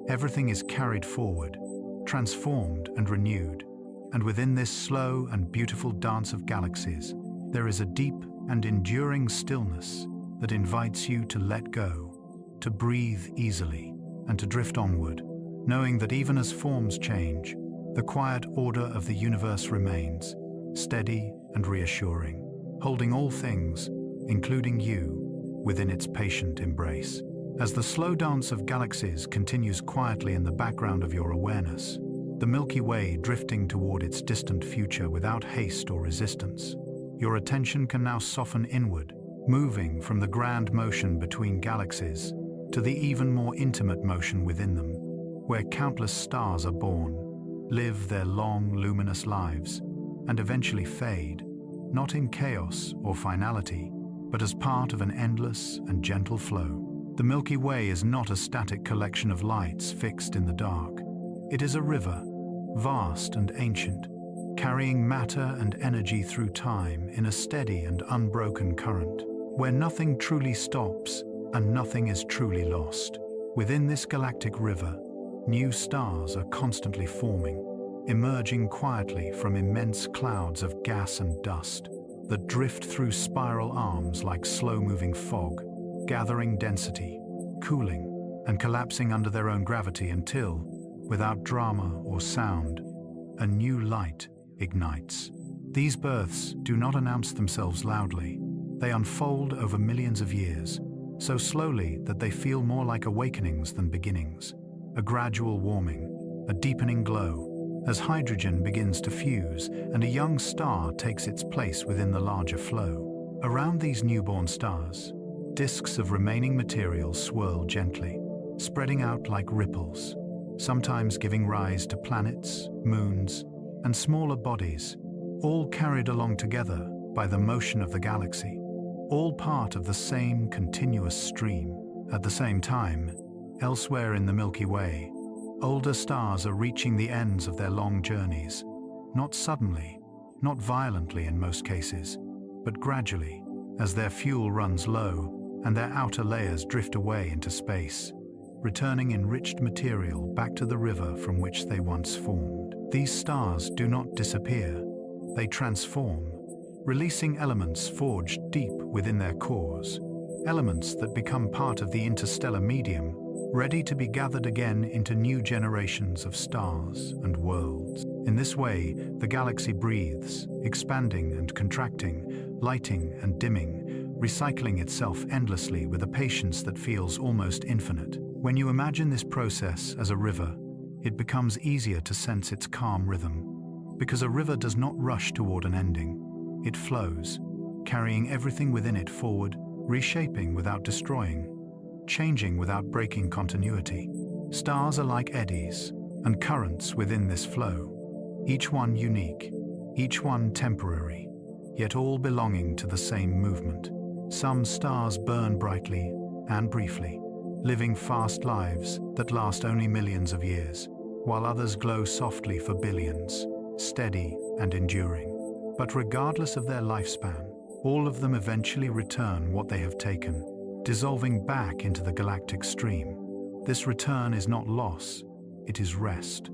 Everything is carried forward, transformed and renewed. And within this slow and beautiful dance of galaxies, there is a deep and enduring stillness that invites you to let go, to breathe easily, and to drift onward, knowing that even as forms change, the quiet order of the universe remains, steady and reassuring, holding all things, including you, within its patient embrace. As the slow dance of galaxies continues quietly in the background of your awareness, the Milky Way drifting toward its distant future without haste or resistance, your attention can now soften inward, moving from the grand motion between galaxies to the even more intimate motion within them, where countless stars are born, live their long, luminous lives, and eventually fade, not in chaos or finality, but as part of an endless and gentle flow. The Milky Way is not a static collection of lights fixed in the dark. It is a river, vast and ancient, carrying matter and energy through time in a steady and unbroken current, where nothing truly stops and nothing is truly lost. Within this galactic river, new stars are constantly forming, emerging quietly from immense clouds of gas and dust that drift through spiral arms like slow-moving fog, gathering density, cooling, and collapsing under their own gravity until, without drama or sound, a new light ignites. These births do not announce themselves loudly. They unfold over millions of years, so slowly that they feel more like awakenings than beginnings. A gradual warming, a deepening glow, as hydrogen begins to fuse and a young star takes its place within the larger flow. Around these newborn stars, disks of remaining materials swirl gently, spreading out like ripples, sometimes giving rise to planets, moons, and smaller bodies, all carried along together by the motion of the galaxy, all part of the same continuous stream. At the same time, elsewhere in the Milky Way, older stars are reaching the ends of their long journeys, not suddenly, not violently in most cases, but gradually, as their fuel runs low and their outer layers drift away into space, returning enriched material back to the river from which they once formed. These stars do not disappear, they transform, releasing elements forged deep within their cores, elements that become part of the interstellar medium, ready to be gathered again into new generations of stars and worlds. In this way, the galaxy breathes, expanding and contracting, lighting and dimming, recycling itself endlessly with a patience that feels almost infinite. When you imagine this process as a river, it becomes easier to sense its calm rhythm, because a river does not rush toward an ending. It flows, carrying everything within it forward, reshaping without destroying, changing without breaking continuity. Stars are like eddies and currents within this flow, each one unique, each one temporary, yet all belonging to the same movement. Some stars burn brightly and briefly, living fast lives that last only millions of years, while others glow softly for billions, steady and enduring. But regardless of their lifespan, all of them eventually return what they have taken, dissolving back into the galactic stream. This return is not loss, it is rest,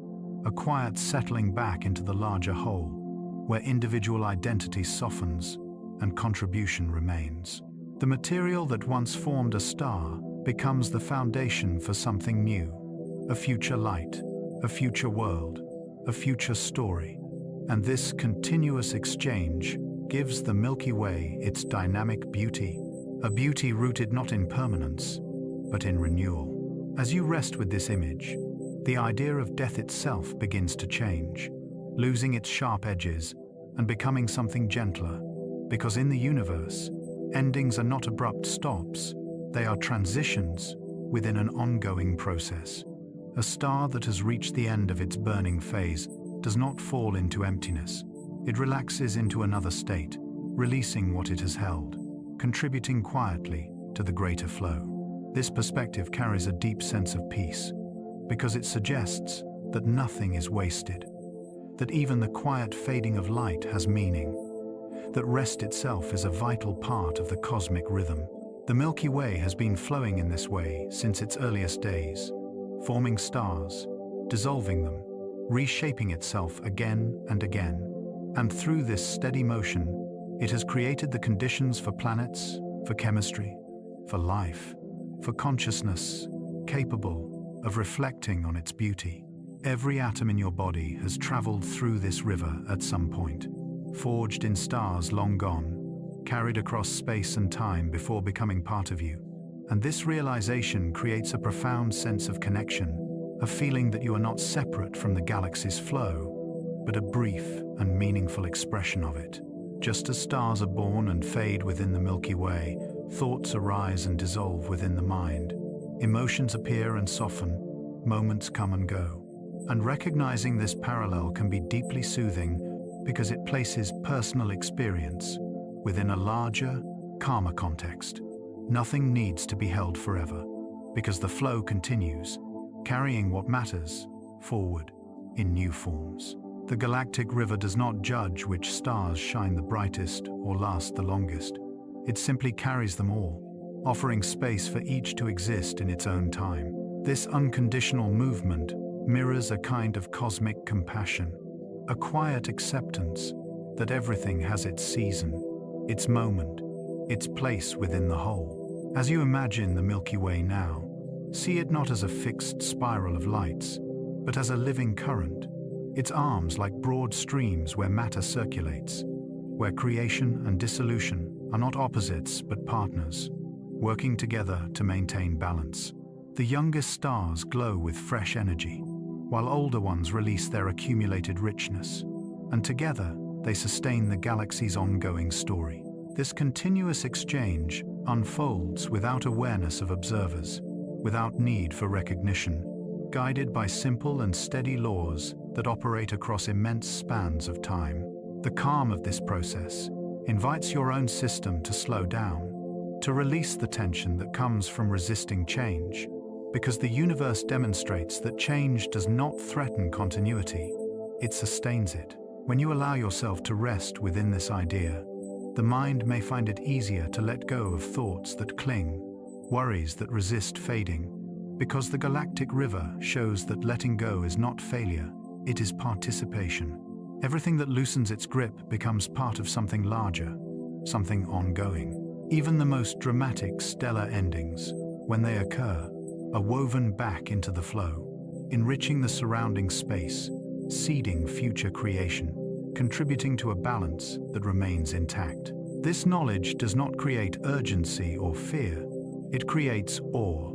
a quiet settling back into the larger whole, where individual identity softens and contribution remains. The material that once formed a star becomes the foundation for something new, a future light, a future world, a future story. And this continuous exchange gives the Milky Way its dynamic beauty, a beauty rooted not in permanence, but in renewal. As you rest with this image, the idea of death itself begins to change, losing its sharp edges and becoming something gentler, because in the universe, endings are not abrupt stops, they are transitions within an ongoing process. A star that has reached the end of its burning phase does not fall into emptiness. It relaxes into another state, releasing what it has held, contributing quietly to the greater flow. This perspective carries a deep sense of peace, because it suggests that nothing is wasted, that even the quiet fading of light has meaning, that rest itself is a vital part of the cosmic rhythm. The Milky Way has been flowing in this way since its earliest days, forming stars, dissolving them, reshaping itself again and again. And through this steady motion, it has created the conditions for planets, for chemistry, for life, for consciousness, capable of reflecting on its beauty. Every atom in your body has traveled through this river at some point, forged in stars long gone, carried across space and time before becoming part of you. And this realization creates a profound sense of connection, a feeling that you are not separate from the galaxy's flow, but a brief and meaningful expression of it. Just as stars are born and fade within the Milky Way, thoughts arise and dissolve within the mind. Emotions appear and soften, moments come and go. And recognizing this parallel can be deeply soothing because it places personal experience within a larger, calmer context. Nothing needs to be held forever, because the flow continues, carrying what matters forward in new forms. The galactic river does not judge which stars shine the brightest or last the longest. It simply carries them all, offering space for each to exist in its own time. This unconditional movement mirrors a kind of cosmic compassion, a quiet acceptance that everything has its season, its moment, its place within the whole. As you imagine the Milky Way now, see it not as a fixed spiral of lights, but as a living current, its arms like broad streams where matter circulates, where creation and dissolution are not opposites but partners, working together to maintain balance. The youngest stars glow with fresh energy, while older ones release their accumulated richness, and together they sustain the galaxy's ongoing story. This continuous exchange unfolds without awareness of observers, without need for recognition, guided by simple and steady laws that operate across immense spans of time. The calm of this process invites your own system to slow down, to release the tension that comes from resisting change, because the universe demonstrates that change does not threaten continuity, it sustains it. When you allow yourself to rest within this idea, the mind may find it easier to let go of thoughts that cling, worries that resist fading, because the galactic river shows that letting go is not failure, it is participation. Everything that loosens its grip becomes part of something larger, something ongoing. Even the most dramatic stellar endings, when they occur, are woven back into the flow, enriching the surrounding space, seeding future creation, contributing to a balance that remains intact. This knowledge does not create urgency or fear, it creates awe,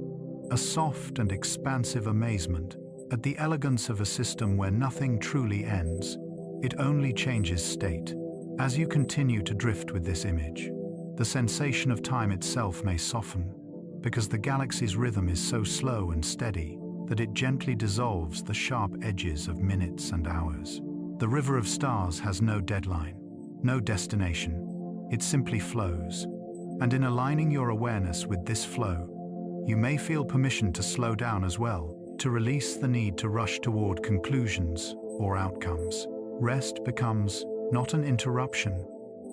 a soft and expansive amazement at the elegance of a system where nothing truly ends, it only changes state. As you continue to drift with this image, the sensation of time itself may soften, because the galaxy's rhythm is so slow and steady that it gently dissolves the sharp edges of minutes and hours. The river of stars has no deadline, no destination, it simply flows. And in aligning your awareness with this flow, you may feel permission to slow down as well, to release the need to rush toward conclusions or outcomes. Rest becomes not an interruption,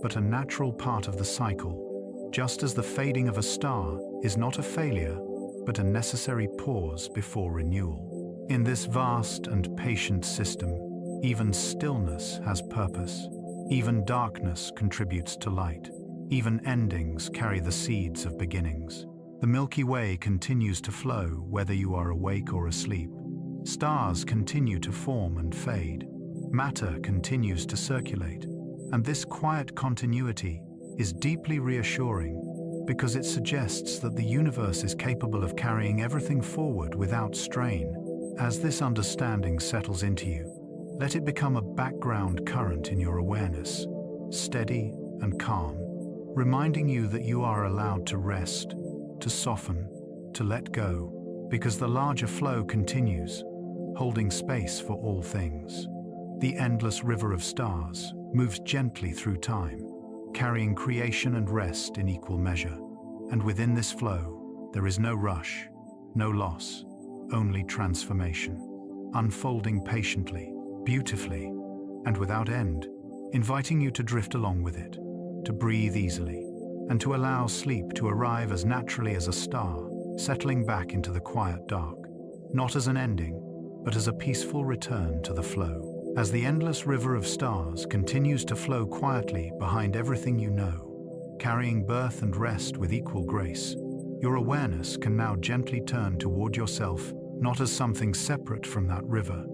but a natural part of the cycle, just as the fading of a star is not a failure, but a necessary pause before renewal. In this vast and patient system, even stillness has purpose. Even darkness contributes to light. Even endings carry the seeds of beginnings. The Milky Way continues to flow whether you are awake or asleep. Stars continue to form and fade. Matter continues to circulate. And this quiet continuity is deeply reassuring because it suggests that the universe is capable of carrying everything forward without strain. As this understanding settles into you, let it become a background current in your awareness, steady and calm, reminding you that you are allowed to rest, to soften, to let go, because the larger flow continues, holding space for all things. The endless river of stars moves gently through time, carrying creation and rest in equal measure. And within this flow, there is no rush, no loss, only transformation, unfolding patiently, beautifully, and without end, inviting you to drift along with it, to breathe easily, and to allow sleep to arrive as naturally as a star, settling back into the quiet dark, not as an ending, but as a peaceful return to the flow. As the endless river of stars continues to flow quietly behind everything you know, carrying birth and rest with equal grace, your awareness can now gently turn toward yourself, not as something separate from that river,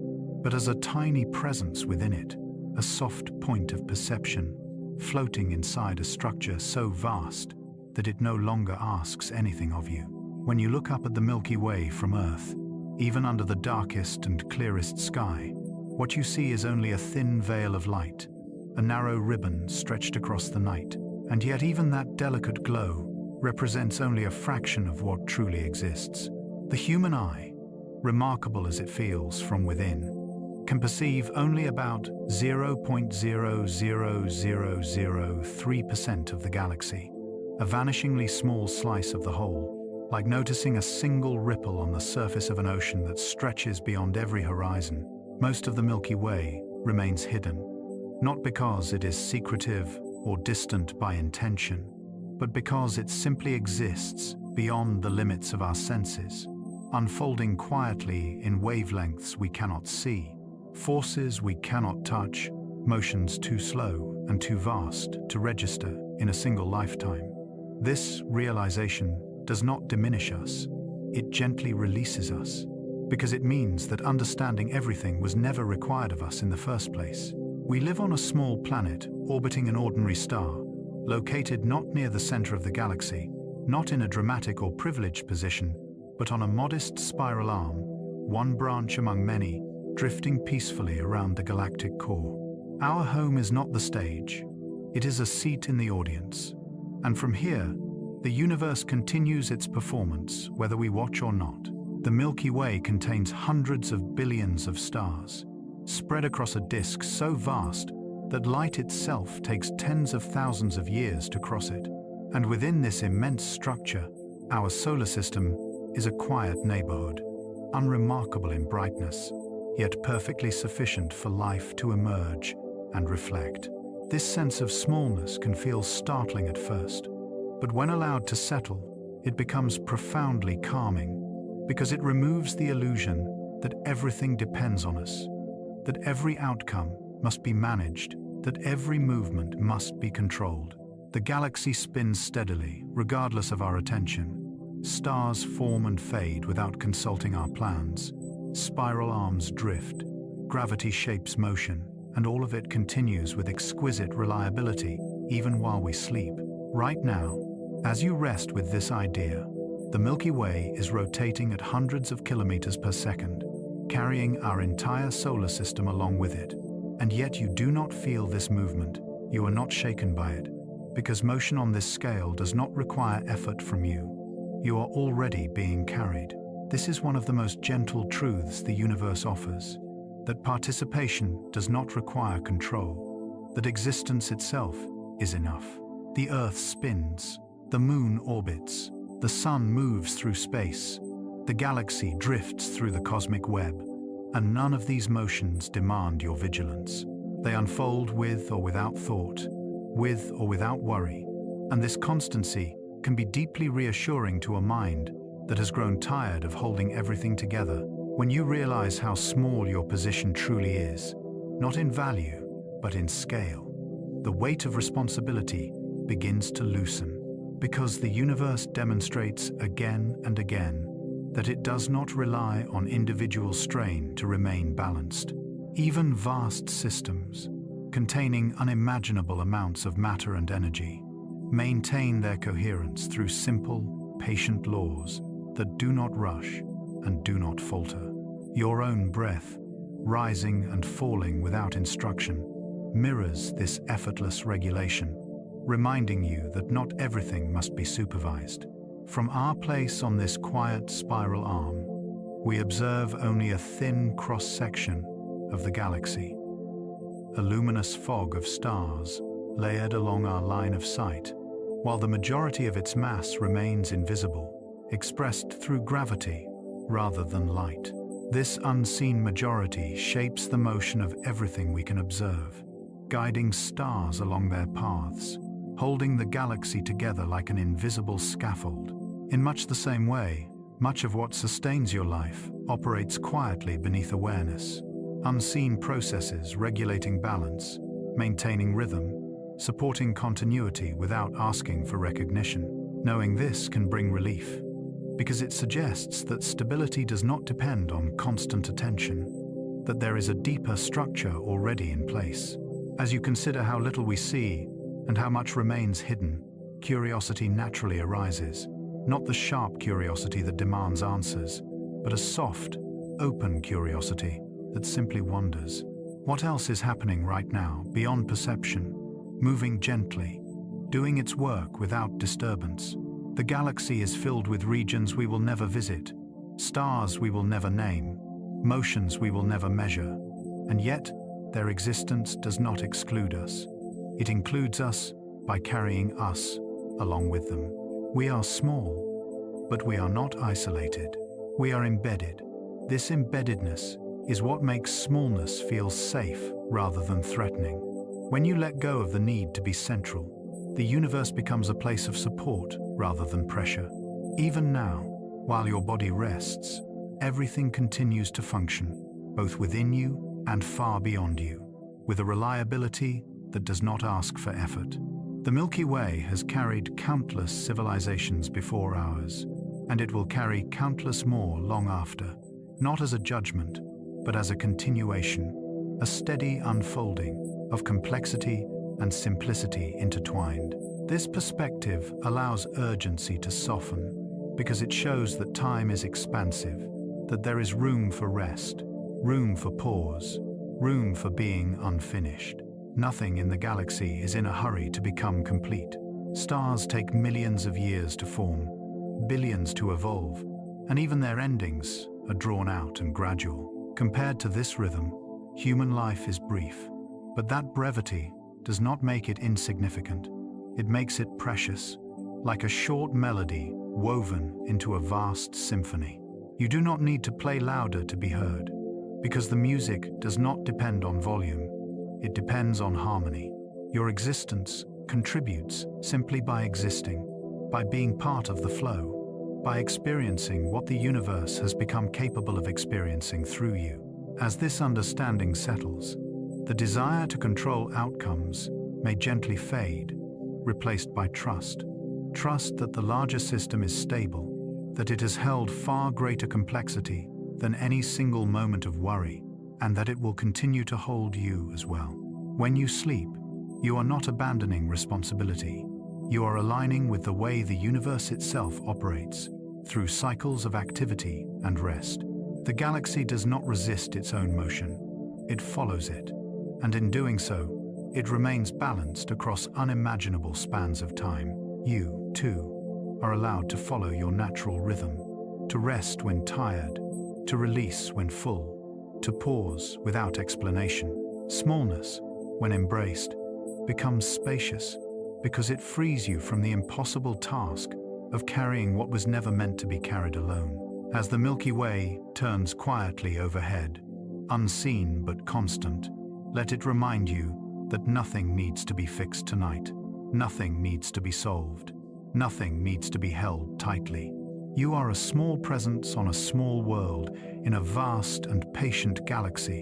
but as a tiny presence within it, a soft point of perception, floating inside a structure so vast that it no longer asks anything of you. When you look up at the Milky Way from Earth, even under the darkest and clearest sky, what you see is only a thin veil of light, a narrow ribbon stretched across the night, and yet even that delicate glow represents only a fraction of what truly exists. The human eye, remarkable as it feels from within, can perceive only about 0.00003% of the galaxy, a vanishingly small slice of the whole, like noticing a single ripple on the surface of an ocean that stretches beyond every horizon. Most of the Milky Way remains hidden, not because it is secretive or distant by intention, but because it simply exists beyond the limits of our senses, unfolding quietly in wavelengths we cannot see, forces we cannot touch, motions too slow and too vast to register in a single lifetime. This realization does not diminish us, it gently releases us, because it means that understanding everything was never required of us in the first place. We live on a small planet orbiting an ordinary star, located not near the center of the galaxy, not in a dramatic or privileged position, but on a modest spiral arm, one branch among many, drifting peacefully around the galactic core. Our home is not the stage, it is a seat in the audience. And from here, the universe continues its performance, whether we watch or not. The Milky Way contains hundreds of billions of stars, spread across a disk so vast that light itself takes tens of thousands of years to cross it. And within this immense structure, our solar system is a quiet neighborhood, unremarkable in brightness, yet perfectly sufficient for life to emerge and reflect. This sense of smallness can feel startling at first, but when allowed to settle, it becomes profoundly calming because it removes the illusion that everything depends on us, that every outcome must be managed, that every movement must be controlled. The galaxy spins steadily, regardless of our attention. Stars form and fade without consulting our plans. Spiral arms drift. Gravity shapes motion, and all of it continues with exquisite reliability, even while we sleep. Right now, as you rest with this idea, the Milky Way is rotating at hundreds of kilometers per second, carrying our entire solar system along with it. And yet you do not feel this movement. You are not shaken by it, because motion on this scale does not require effort from you. You are already being carried. This is one of the most gentle truths the universe offers, that participation does not require control, that existence itself is enough. The Earth spins, the Moon orbits, the Sun moves through space, the galaxy drifts through the cosmic web, and none of these motions demand your vigilance. They unfold with or without thought, with or without worry, and this constancy can be deeply reassuring to a mind that has grown tired of holding everything together. When you realize how small your position truly is, not in value, but in scale, the weight of responsibility begins to loosen, because the universe demonstrates again and again that it does not rely on individual strain to remain balanced. Even vast systems, containing unimaginable amounts of matter and energy, maintain their coherence through simple, patient laws that do not rush and do not falter. Your own breath, rising and falling without instruction, mirrors this effortless regulation, reminding you that not everything must be supervised. From our place on this quiet spiral arm, we observe only a thin cross-section of the galaxy, a luminous fog of stars layered along our line of sight, while the majority of its mass remains invisible, expressed through gravity rather than light. This unseen majority shapes the motion of everything we can observe, guiding stars along their paths, holding the galaxy together like an invisible scaffold. In much the same way, much of what sustains your life operates quietly beneath awareness. Unseen processes regulating balance, maintaining rhythm, supporting continuity without asking for recognition. Knowing this can bring relief, because it suggests that stability does not depend on constant attention, that there is a deeper structure already in place. As you consider how little we see and how much remains hidden, curiosity naturally arises. Not the sharp curiosity that demands answers, but a soft, open curiosity that simply wonders. What else is happening right now, beyond perception, moving gently, doing its work without disturbance? The galaxy is filled with regions we will never visit, stars we will never name, motions we will never measure, and yet their existence does not exclude us. It includes us by carrying us along with them. We are small, but we are not isolated. We are embedded. This embeddedness is what makes smallness feel safe rather than threatening. When you let go of the need to be central, the universe becomes a place of support rather than pressure. Even now, while your body rests, everything continues to function, both within you and far beyond you, with a reliability that does not ask for effort. The Milky Way has carried countless civilizations before ours, and it will carry countless more long after, not as a judgment, but as a continuation, a steady unfolding of complexity and simplicity intertwined. This perspective allows urgency to soften, because it shows that time is expansive, that there is room for rest, room for pause, room for being unfinished. Nothing in the galaxy is in a hurry to become complete. Stars take millions of years to form, billions to evolve, and even their endings are drawn out and gradual. Compared to this rhythm, human life is brief, but that brevity does not make it insignificant. It makes it precious, like a short melody woven into a vast symphony. You do not need to play louder to be heard, because the music does not depend on volume. It depends on harmony. Your existence contributes simply by existing, by being part of the flow, by experiencing what the universe has become capable of experiencing through you. As this understanding settles, the desire to control outcomes may gently fade, replaced by trust. Trust that the larger system is stable, that it has held far greater complexity than any single moment of worry, and that it will continue to hold you as well. When you sleep, you are not abandoning responsibility. You are aligning with the way the universe itself operates, through cycles of activity and rest. The galaxy does not resist its own motion. It follows it, and in doing so, it remains balanced across unimaginable spans of time. You, too, are allowed to follow your natural rhythm, to rest when tired, to release when full, to pause without explanation. Smallness, when embraced, becomes spacious because it frees you from the impossible task of carrying what was never meant to be carried alone. As the Milky Way turns quietly overhead, unseen but constant, let it remind you that nothing needs to be fixed tonight. Nothing needs to be solved. Nothing needs to be held tightly. You are a small presence on a small world in a vast and patient galaxy,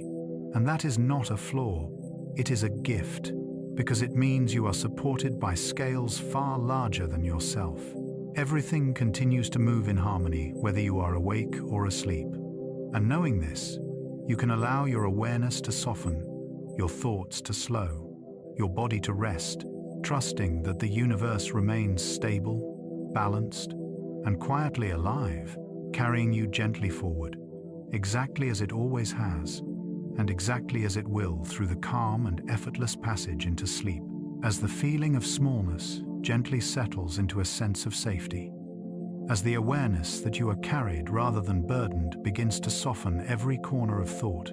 and that is not a flaw. It is a gift, because it means you are supported by scales far larger than yourself. Everything continues to move in harmony whether you are awake or asleep. And knowing this, you can allow your awareness to soften, your thoughts to slow, your body to rest, trusting that the universe remains stable, balanced, and quietly alive, carrying you gently forward, exactly as it always has, and exactly as it will through the calm and effortless passage into sleep. As the feeling of smallness gently settles into a sense of safety, as the awareness that you are carried rather than burdened begins to soften every corner of thought,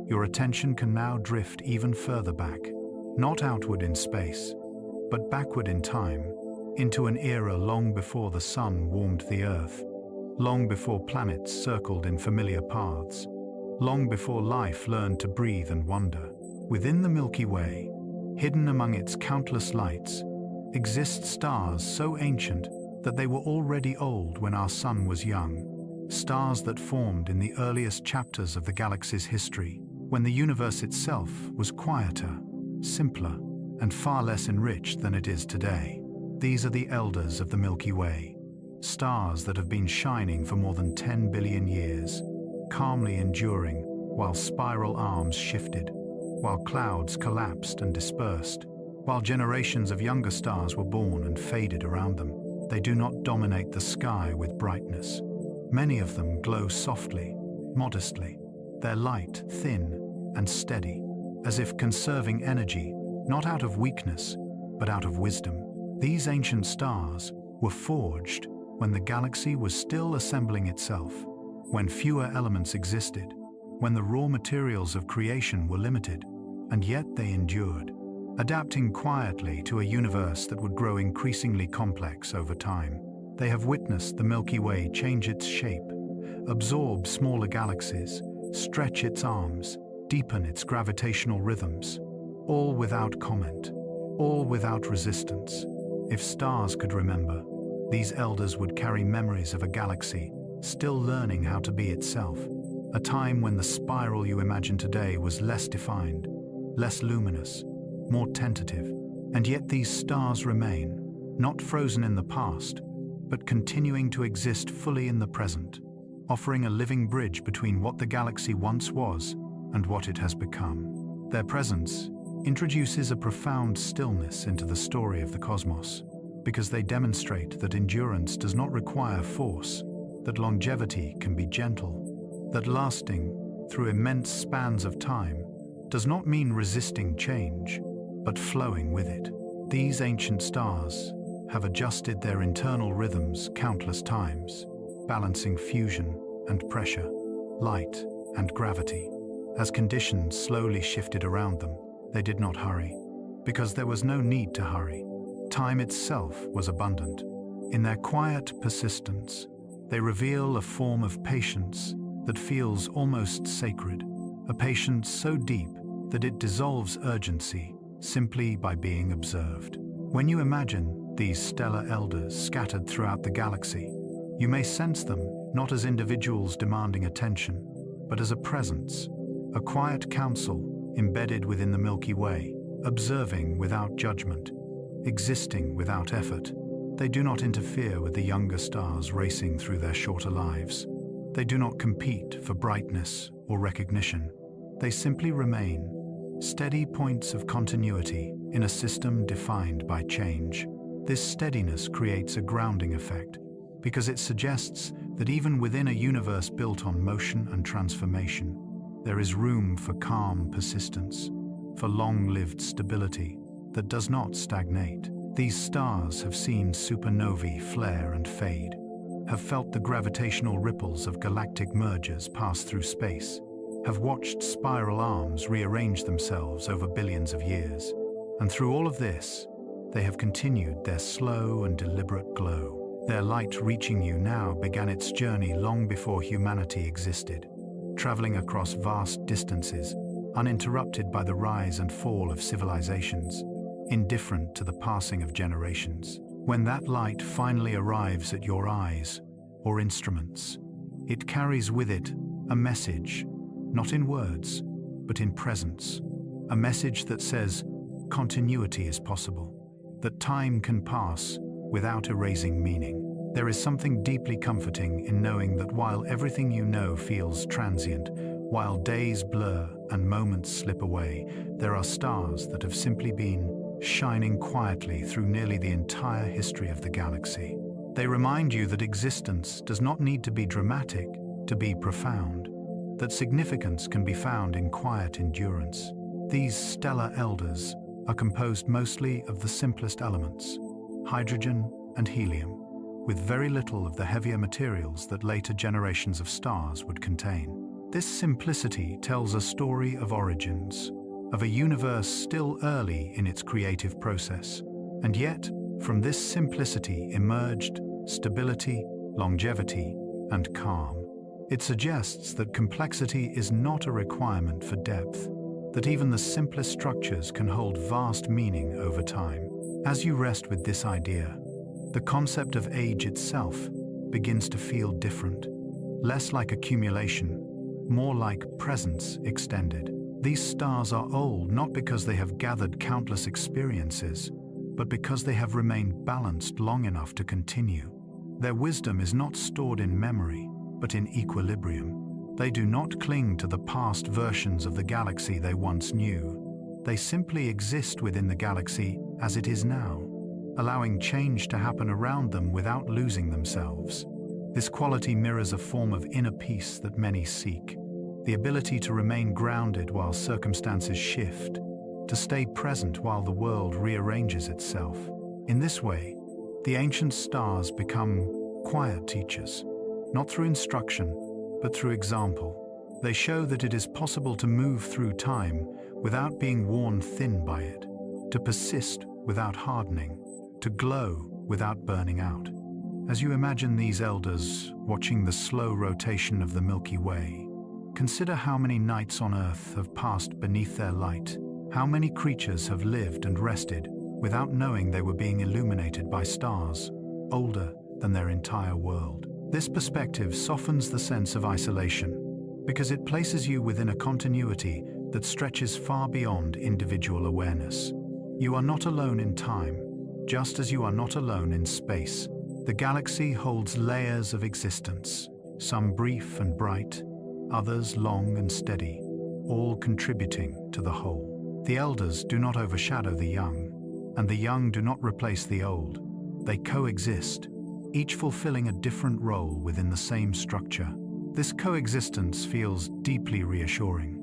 your attention can now drift even further back, not outward in space, but backward in time, into an era long before the sun warmed the earth, long before planets circled in familiar paths, long before life learned to breathe and wonder. Within the Milky Way, hidden among its countless lights, exist stars so ancient that they were already old when our sun was young, stars that formed in the earliest chapters of the galaxy's history, when the universe itself was quieter, simpler, and far less enriched than it is today. These are the elders of the Milky Way, stars that have been shining for more than 10 billion years, calmly enduring while spiral arms shifted, while clouds collapsed and dispersed, while generations of younger stars were born and faded around them. They do not dominate the sky with brightness. Many of them glow softly, modestly, their light thin and steady, as if conserving energy, not out of weakness, but out of wisdom. These ancient stars were forged when the galaxy was still assembling itself, when fewer elements existed, when the raw materials of creation were limited, and yet they endured, adapting quietly to a universe that would grow increasingly complex over time. They have witnessed the Milky Way change its shape, absorb smaller galaxies, stretch its arms, deepen its gravitational rhythms, all without comment, all without resistance. If stars could remember, these elders would carry memories of a galaxy still learning how to be itself, a time when the spiral you imagine today was less defined, less luminous, more tentative, and yet these stars remain, not frozen in the past, but continuing to exist fully in the present, offering a living bridge between what the galaxy once was and what it has become. Their presence introduces a profound stillness into the story of the cosmos, because they demonstrate that endurance does not require force, that longevity can be gentle, that lasting through immense spans of time does not mean resisting change, but flowing with it. These ancient stars have adjusted their internal rhythms countless times, balancing fusion and pressure, light and gravity. As conditions slowly shifted around them, they did not hurry, because there was no need to hurry. Time itself was abundant. In their quiet persistence, they reveal a form of patience that feels almost sacred, a patience so deep that it dissolves urgency simply by being observed. When you imagine these stellar elders scattered throughout the galaxy, you may sense them not as individuals demanding attention, but as a presence, a quiet council embedded within the Milky Way, observing without judgment, existing without effort. They do not interfere with the younger stars racing through their shorter lives. They do not compete for brightness or recognition. They simply remain, steady points of continuity in a system defined by change. This steadiness creates a grounding effect because it suggests that even within a universe built on motion and transformation, there is room for calm persistence, for long-lived stability that does not stagnate. These stars have seen supernovae flare and fade, have felt the gravitational ripples of galactic mergers pass through space, have watched spiral arms rearrange themselves over billions of years, and through all of this, they have continued their slow and deliberate glow. Their light reaching you now began its journey long before humanity existed, traveling across vast distances, uninterrupted by the rise and fall of civilizations, indifferent to the passing of generations. When that light finally arrives at your eyes or instruments, it carries with it a message, not in words, but in presence. A message that says continuity is possible, that time can pass without erasing meaning. There is something deeply comforting in knowing that while everything you know feels transient, while days blur and moments slip away, there are stars that have simply been shining quietly through nearly the entire history of the galaxy. They remind you that existence does not need to be dramatic to be profound, that significance can be found in quiet endurance. These stellar elders are composed mostly of the simplest elements, hydrogen and helium, with very little of the heavier materials that later generations of stars would contain. This simplicity tells a story of origins, of a universe still early in its creative process. And yet, from this simplicity emerged stability, longevity, and calm. It suggests that complexity is not a requirement for depth, that even the simplest structures can hold vast meaning over time. As you rest with this idea, the concept of age itself begins to feel different, less like accumulation, more like presence extended. These stars are old not because they have gathered countless experiences, but because they have remained balanced long enough to continue. Their wisdom is not stored in memory, but in equilibrium. They do not cling to the past versions of the galaxy they once knew. They simply exist within the galaxy as it is now, allowing change to happen around them without losing themselves. This quality mirrors a form of inner peace that many seek, the ability to remain grounded while circumstances shift, to stay present while the world rearranges itself. In this way, the ancient stars become quiet teachers, not through instruction, but through example. They show that it is possible to move through time without being worn thin by it, to persist without hardening, to glow without burning out. As you imagine these elders watching the slow rotation of the Milky Way, consider how many nights on Earth have passed beneath their light, how many creatures have lived and rested without knowing they were being illuminated by stars older than their entire world. This perspective softens the sense of isolation because it places you within a continuity that stretches far beyond individual awareness. You are not alone in time, just as you are not alone in space. The galaxy holds layers of existence, some brief and bright, others long and steady, all contributing to the whole. The elders do not overshadow the young, and the young do not replace the old. They coexist, each fulfilling a different role within the same structure. This coexistence feels deeply reassuring,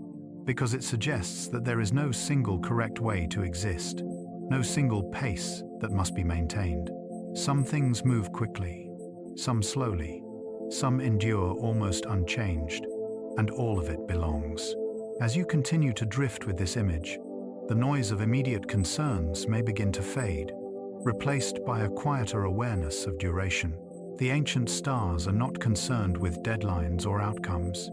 because it suggests that there is no single correct way to exist, no single pace that must be maintained. Some things move quickly, some slowly, some endure almost unchanged, and all of it belongs. As you continue to drift with this image, the noise of immediate concerns may begin to fade, replaced by a quieter awareness of duration. The ancient stars are not concerned with deadlines or outcomes.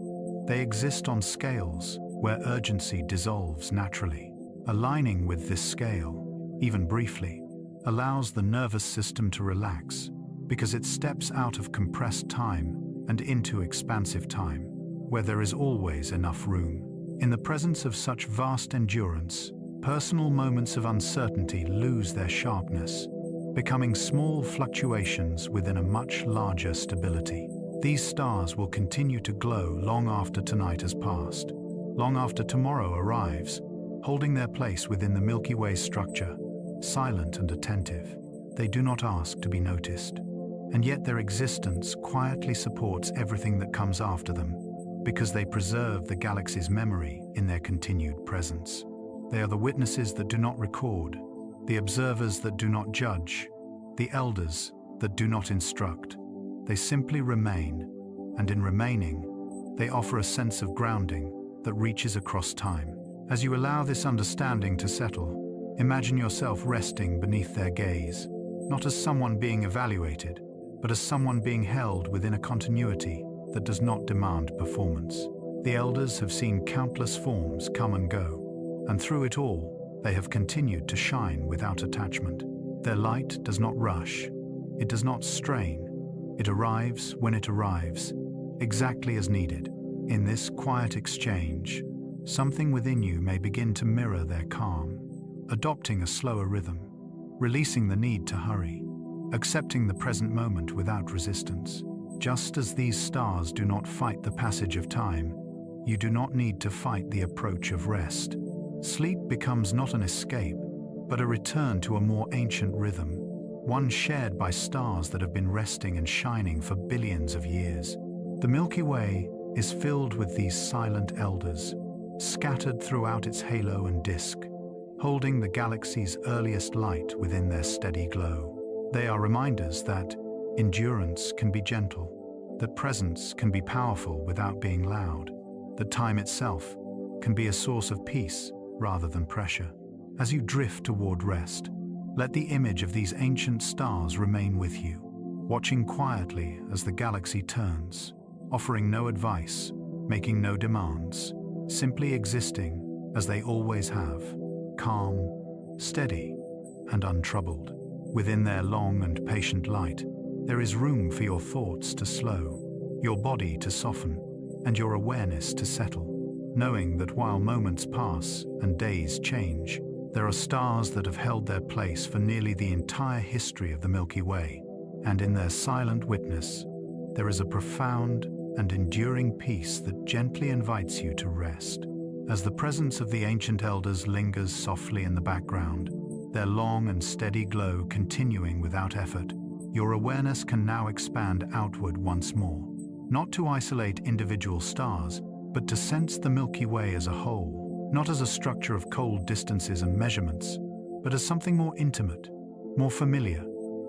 They exist on scales where urgency dissolves naturally. Aligning with this scale, even briefly, allows the nervous system to relax because it steps out of compressed time and into expansive time, where there is always enough room. In the presence of such vast endurance, personal moments of uncertainty lose their sharpness, becoming small fluctuations within a much larger stability. These stars will continue to glow long after tonight has passed, long after tomorrow arrives, holding their place within the Milky Way structure, silent and attentive. They do not ask to be noticed, and yet their existence quietly supports everything that comes after them, because they preserve the galaxy's memory in their continued presence. They are the witnesses that do not record, the observers that do not judge, the elders that do not instruct. They simply remain, and in remaining, they offer a sense of grounding that reaches across time. As you allow this understanding to settle, imagine yourself resting beneath their gaze, not as someone being evaluated, but as someone being held within a continuity that does not demand performance. The elders have seen countless forms come and go, and through it all, they have continued to shine without attachment. Their light does not rush, it does not strain, it arrives when it arrives, exactly as needed. In this quiet exchange, something within you may begin to mirror their calm, adopting a slower rhythm, releasing the need to hurry, accepting the present moment without resistance. Just as these stars do not fight the passage of time, you do not need to fight the approach of rest. Sleep becomes not an escape, but a return to a more ancient rhythm, one shared by stars that have been resting and shining for billions of years. The Milky Way is filled with these silent elders, scattered throughout its halo and disk, holding the galaxy's earliest light within their steady glow. They are reminders that endurance can be gentle, that presence can be powerful without being loud, that time itself can be a source of peace rather than pressure. As you drift toward rest, let the image of these ancient stars remain with you, watching quietly as the galaxy turns, offering no advice, making no demands, simply existing as they always have, calm, steady, and untroubled. Within their long and patient light, there is room for your thoughts to slow, your body to soften, and your awareness to settle, knowing that while moments pass and days change, there are stars that have held their place for nearly the entire history of the Milky Way, and in their silent witness, there is a profound and enduring peace that gently invites you to rest. As the presence of the ancient elders lingers softly in the background, their long and steady glow continuing without effort, your awareness can now expand outward once more, not to isolate individual stars, but to sense the Milky Way as a whole, not as a structure of cold distances and measurements, but as something more intimate, more familiar,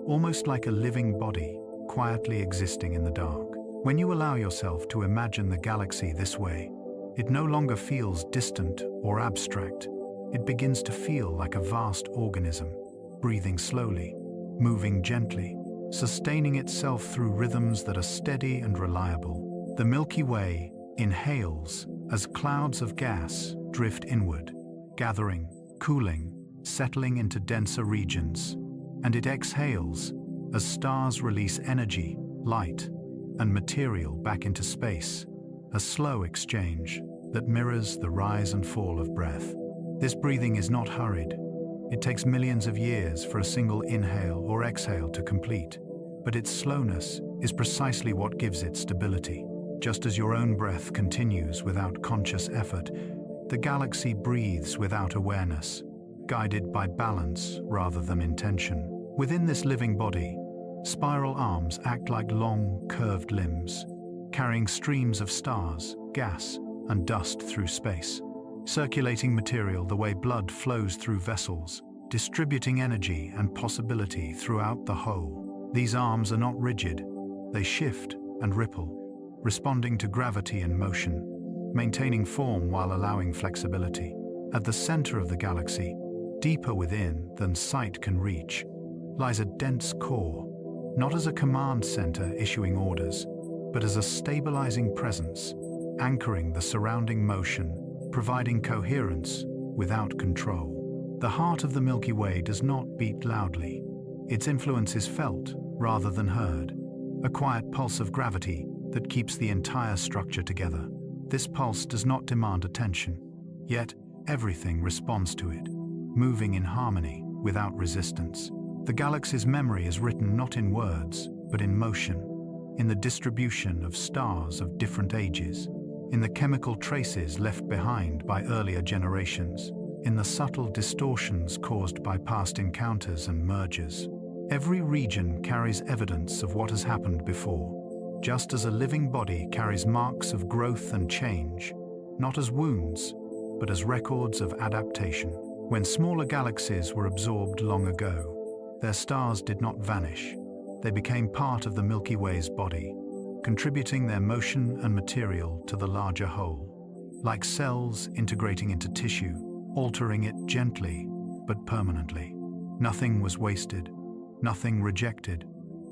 almost like a living body, quietly existing in the dark. When you allow yourself to imagine the galaxy this way, it no longer feels distant or abstract. It begins to feel like a vast organism, breathing slowly, moving gently, sustaining itself through rhythms that are steady and reliable. The Milky Way inhales as clouds of gas drift inward, gathering, cooling, settling into denser regions, and it exhales as stars release energy, light, and material back into space, a slow exchange that mirrors the rise and fall of breath. This breathing is not hurried. It takes millions of years for a single inhale or exhale to complete, but its slowness is precisely what gives it stability. Just as your own breath continues without conscious effort, the galaxy breathes without awareness, guided by balance rather than intention. Within this living body, spiral arms act like long, curved limbs, carrying streams of stars, gas, and dust through space, circulating material the way blood flows through vessels, distributing energy and possibility throughout the whole. These arms are not rigid, they shift and ripple, responding to gravity and motion, maintaining form while allowing flexibility. At the center of the galaxy, deeper within than sight can reach, lies a dense core, not as a command center issuing orders, but as a stabilizing presence, anchoring the surrounding motion providing coherence without control. The heart of the Milky Way does not beat loudly. Its influence is felt rather than heard, a quiet pulse of gravity that keeps the entire structure together. This pulse does not demand attention, yet everything responds to it, moving in harmony without resistance. The galaxy's memory is written not in words, but in motion, in the distribution of stars of different ages, in the chemical traces left behind by earlier generations, in the subtle distortions caused by past encounters and mergers. Every region carries evidence of what has happened before, just as a living body carries marks of growth and change, not as wounds, but as records of adaptation. When smaller galaxies were absorbed long ago, their stars did not vanish. They became part of the Milky Way's body, contributing their motion and material to the larger whole, like cells integrating into tissue, altering it gently but permanently. Nothing was wasted, nothing rejected,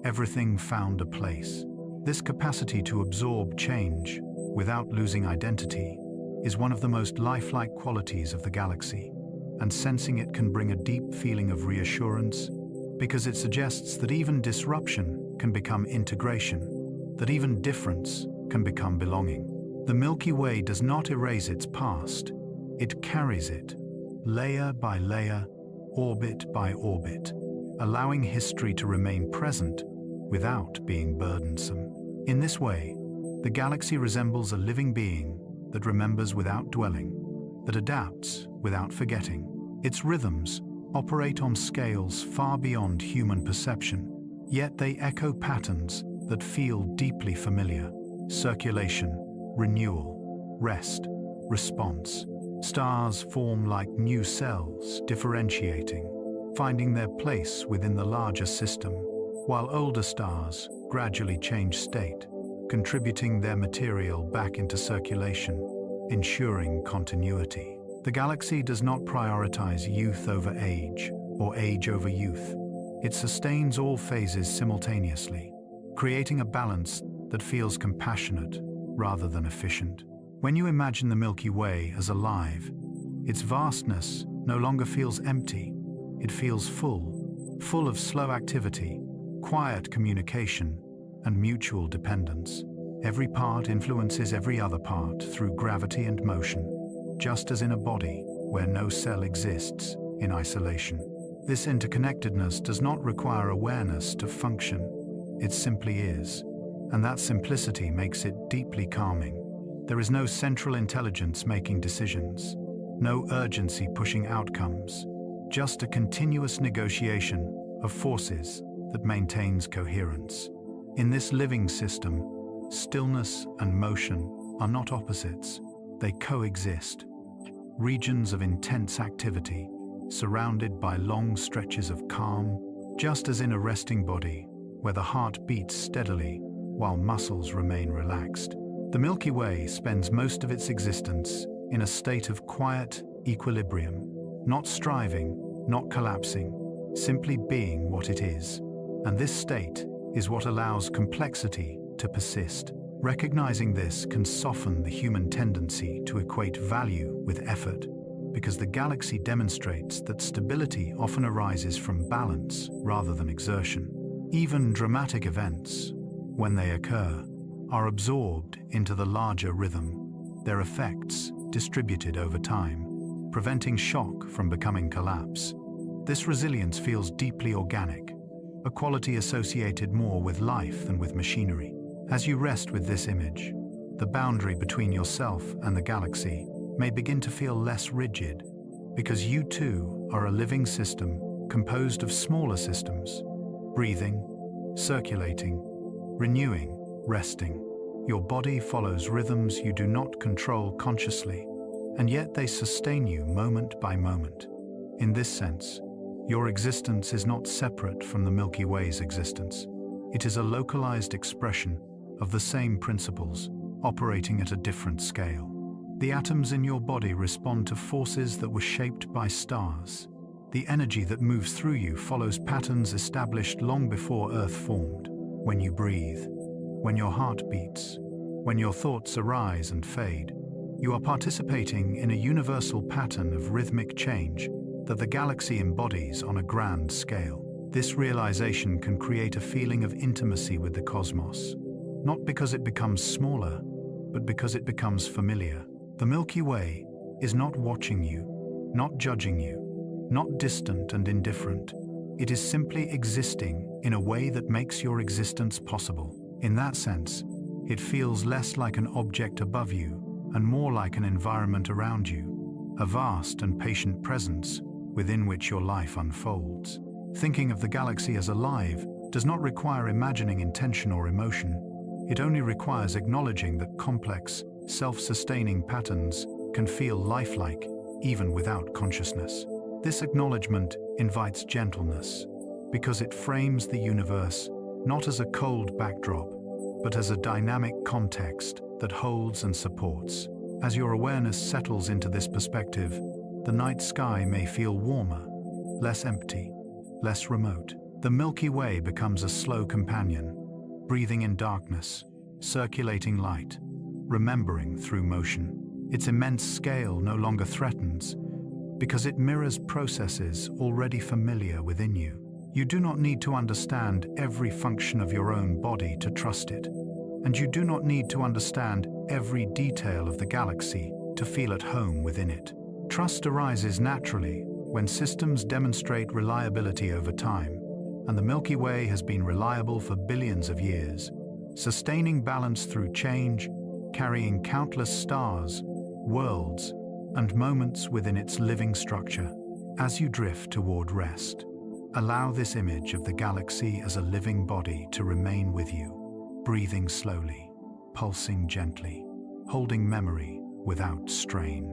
everything found a place. This capacity to absorb change without losing identity is one of the most lifelike qualities of the galaxy, and sensing it can bring a deep feeling of reassurance because it suggests that even disruption can become integration, that even difference can become belonging. The Milky Way does not erase its past, it carries it, layer by layer, orbit by orbit, allowing history to remain present without being burdensome. In this way, the galaxy resembles a living being that remembers without dwelling, that adapts without forgetting. Its rhythms operate on scales far beyond human perception, yet they echo patterns that feel deeply familiar. Circulation, renewal, rest, response. Stars form like new cells, differentiating, finding their place within the larger system, while older stars gradually change state, contributing their material back into circulation, ensuring continuity. The galaxy does not prioritize youth over age or age over youth. It sustains all phases simultaneously, creating a balance that feels compassionate rather than efficient. When you imagine the Milky Way as alive, its vastness no longer feels empty. It feels full of slow activity, quiet communication, and mutual dependence. Every part influences every other part through gravity and motion, just as in a body where no cell exists in isolation. This interconnectedness does not require awareness to function. It simply is, and that simplicity makes it deeply calming. There is no central intelligence making decisions, no urgency pushing outcomes, just a continuous negotiation of forces that maintains coherence. In this living system, stillness and motion are not opposites, they coexist. Regions of intense activity, surrounded by long stretches of calm, just as in a resting body, where the heart beats steadily while muscles remain relaxed. The Milky Way spends most of its existence in a state of quiet equilibrium, not striving, not collapsing, simply being what it is. And this state is what allows complexity to persist. Recognizing this can soften the human tendency to equate value with effort, because the galaxy demonstrates that stability often arises from balance rather than exertion. Even dramatic events, when they occur, are absorbed into the larger rhythm, their effects distributed over time, preventing shock from becoming collapse. This resilience feels deeply organic, a quality associated more with life than with machinery. As you rest with this image, the boundary between yourself and the galaxy may begin to feel less rigid, because you too are a living system composed of smaller systems, breathing, circulating, renewing, resting. Your body follows rhythms you do not control consciously, and yet they sustain you moment by moment. In this sense, your existence is not separate from the Milky Way's existence. It is a localized expression of the same principles, operating at a different scale. The atoms in your body respond to forces that were shaped by stars. The energy that moves through you follows patterns established long before Earth formed. When you breathe, when your heart beats, when your thoughts arise and fade, You are participating in a universal pattern of rhythmic change that the galaxy embodies on a grand scale. This realization can create a feeling of intimacy with the cosmos, not because it becomes smaller, but because it becomes familiar. The Milky Way is not watching you, not judging you, not distant and indifferent. It is simply existing in a way that makes your existence possible. In that sense, it feels less like an object above you and more like an environment around you, a vast and patient presence within which your life unfolds. Thinking of the galaxy as alive does not require imagining intention or emotion. It only requires acknowledging that complex, self-sustaining patterns can feel lifelike even without consciousness. This acknowledgement invites gentleness because it frames the universe not as a cold backdrop, but as a dynamic context that holds and supports. As your awareness settles into this perspective, the night sky may feel warmer, less empty, less remote. The Milky Way becomes a slow companion, breathing in darkness, circulating light, remembering through motion. Its immense scale no longer threatens, because it mirrors processes already familiar within you. You do not need to understand every function of your own body to trust it, and you do not need to understand every detail of the galaxy to feel at home within it. Trust arises naturally when systems demonstrate reliability over time, and the Milky Way has been reliable for billions of years, sustaining balance through change, carrying countless stars, worlds, and moments within its living structure. As you drift toward rest, allow this image of the galaxy as a living body to remain with you, breathing slowly, pulsing gently, holding memory without strain.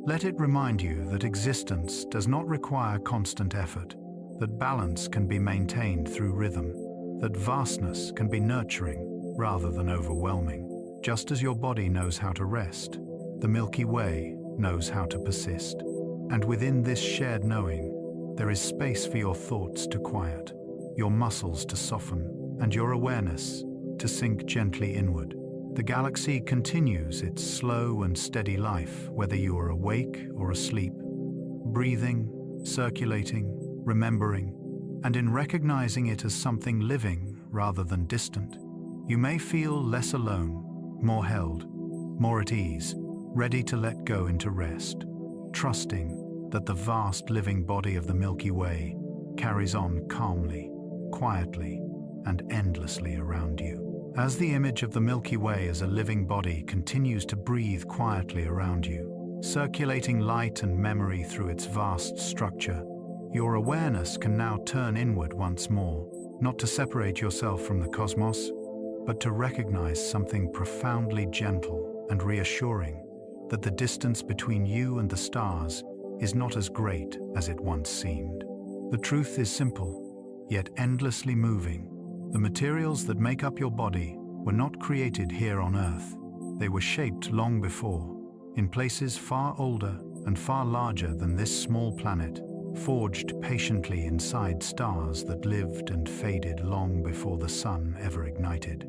Let it remind you that existence does not require constant effort, that balance can be maintained through rhythm, that vastness can be nurturing rather than overwhelming. Just as your body knows how to rest, the Milky Way knows how to persist. And within this shared knowing, there is space for your thoughts to quiet, your muscles to soften, and your awareness to sink gently inward. The galaxy continues its slow and steady life, whether you are awake or asleep, breathing, circulating, remembering, and in recognizing it as something living rather than distant, you may feel less alone, more held, more at ease, ready to let go into rest, trusting that the vast living body of the Milky Way carries on calmly, quietly, and endlessly around you. As the image of the Milky Way as a living body continues to breathe quietly around you, circulating light and memory through its vast structure, your awareness can now turn inward once more, not to separate yourself from the cosmos, but to recognize something profoundly gentle and reassuring, that the distance between you and the stars is not as great as it once seemed. The truth is simple, yet endlessly moving. The materials that make up your body were not created here on Earth. They were shaped long before, in places far older and far larger than this small planet, forged patiently inside stars that lived and faded long before the sun ever ignited.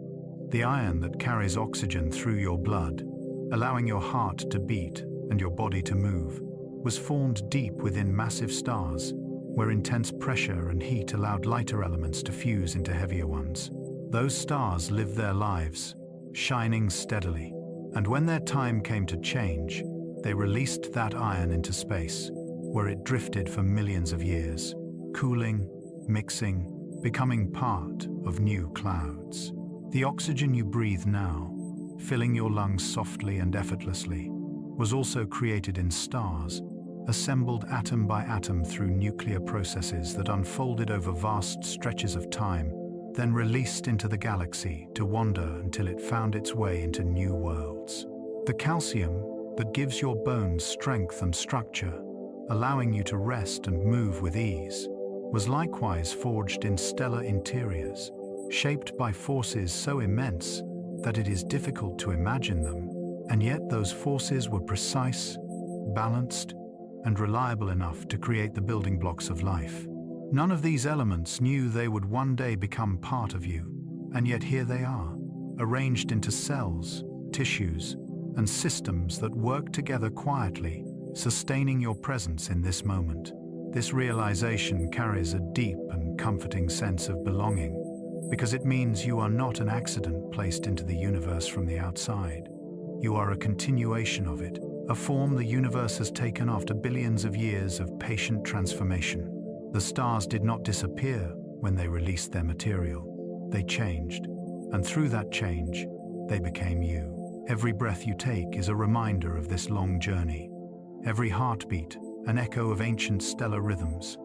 The iron that carries oxygen through your blood, allowing your heart to beat and your body to move, was formed deep within massive stars, where intense pressure and heat allowed lighter elements to fuse into heavier ones. Those stars lived their lives, shining steadily, and when their time came to change, they released that iron into space, where it drifted for millions of years, cooling, mixing, becoming part of new clouds. The oxygen you breathe now, filling your lungs softly and effortlessly, was also created in stars, assembled atom by atom through nuclear processes that unfolded over vast stretches of time, then released into the galaxy to wander until it found its way into new worlds. The calcium that gives your bones strength and structure, allowing you to rest and move with ease, was likewise forged in stellar interiors, shaped by forces so immense that it is difficult to imagine them, and yet those forces were precise, balanced, and reliable enough to create the building blocks of life. None of these elements knew they would one day become part of you, and yet here they are, arranged into cells, tissues, and systems that work together quietly, sustaining your presence in this moment. This realization carries a deep and comforting sense of belonging, because it means you are not an accident placed into the universe from the outside. You are a continuation of it, a form the universe has taken after billions of years of patient transformation. The stars did not disappear when they released their material. They changed, and through that change, they became you. Every breath you take is a reminder of this long journey. Every heartbeat, an echo of ancient stellar rhythms.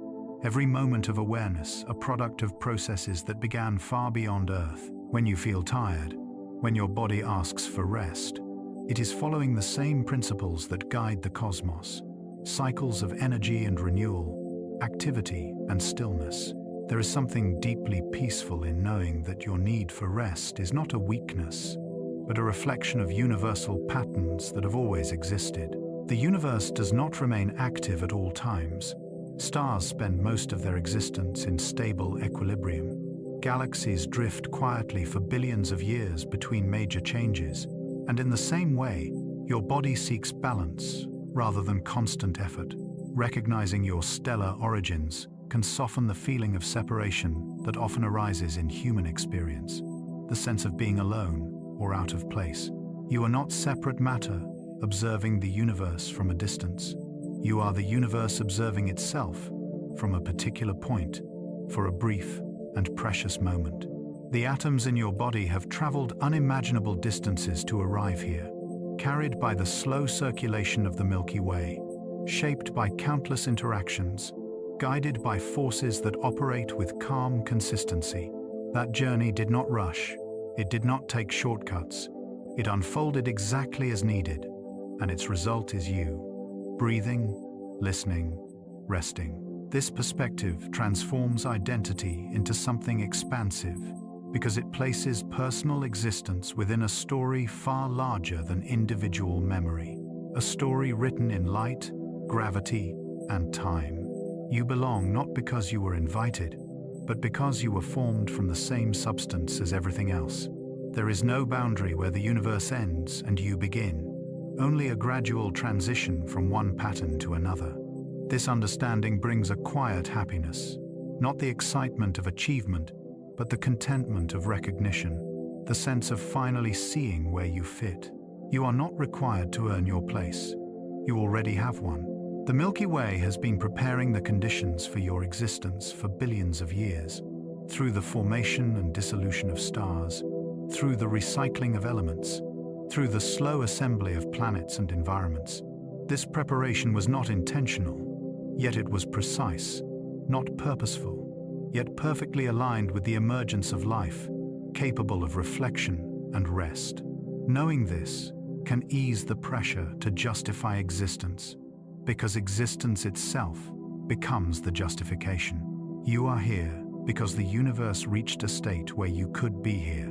Every moment of awareness, a product of processes that began far beyond Earth. When you feel tired, when your body asks for rest, it is following the same principles that guide the cosmos. Cycles of energy and renewal, activity and stillness. There is something deeply peaceful in knowing that your need for rest is not a weakness, but a reflection of universal patterns that have always existed. The universe does not remain active at all times. Stars spend most of their existence in stable equilibrium. Galaxies drift quietly for billions of years between major changes. And in the same way, your body seeks balance rather than constant effort. Recognizing your stellar origins can soften the feeling of separation that often arises in human experience. The sense of being alone or out of place. You are not separate matter, observing the universe from a distance. You are the universe observing itself from a particular point for a brief and precious moment. The atoms in your body have traveled unimaginable distances to arrive here, carried by the slow circulation of the Milky Way, shaped by countless interactions, guided by forces that operate with calm consistency. That journey did not rush, it did not take shortcuts. It unfolded exactly as needed, and its result is you, breathing, listening, resting. This perspective transforms identity into something expansive, because it places personal existence within a story far larger than individual memory. A story written in light, gravity, and time. You belong not because you were invited, but because you were formed from the same substance as everything else. There is no boundary where the universe ends and you begin, only a gradual transition from one pattern to another. This understanding brings a quiet happiness, not the excitement of achievement, but the contentment of recognition, the sense of finally seeing where you fit. You are not required to earn your place. You already have one. The Milky Way has been preparing the conditions for your existence for billions of years, through the formation and dissolution of stars, through the recycling of elements, through the slow assembly of planets and environments. This preparation was not intentional, yet it was precise, not purposeful, yet perfectly aligned with the emergence of life, capable of reflection and rest. Knowing this can ease the pressure to justify existence, because existence itself becomes the justification. You are here because the universe reached a state where you could be here,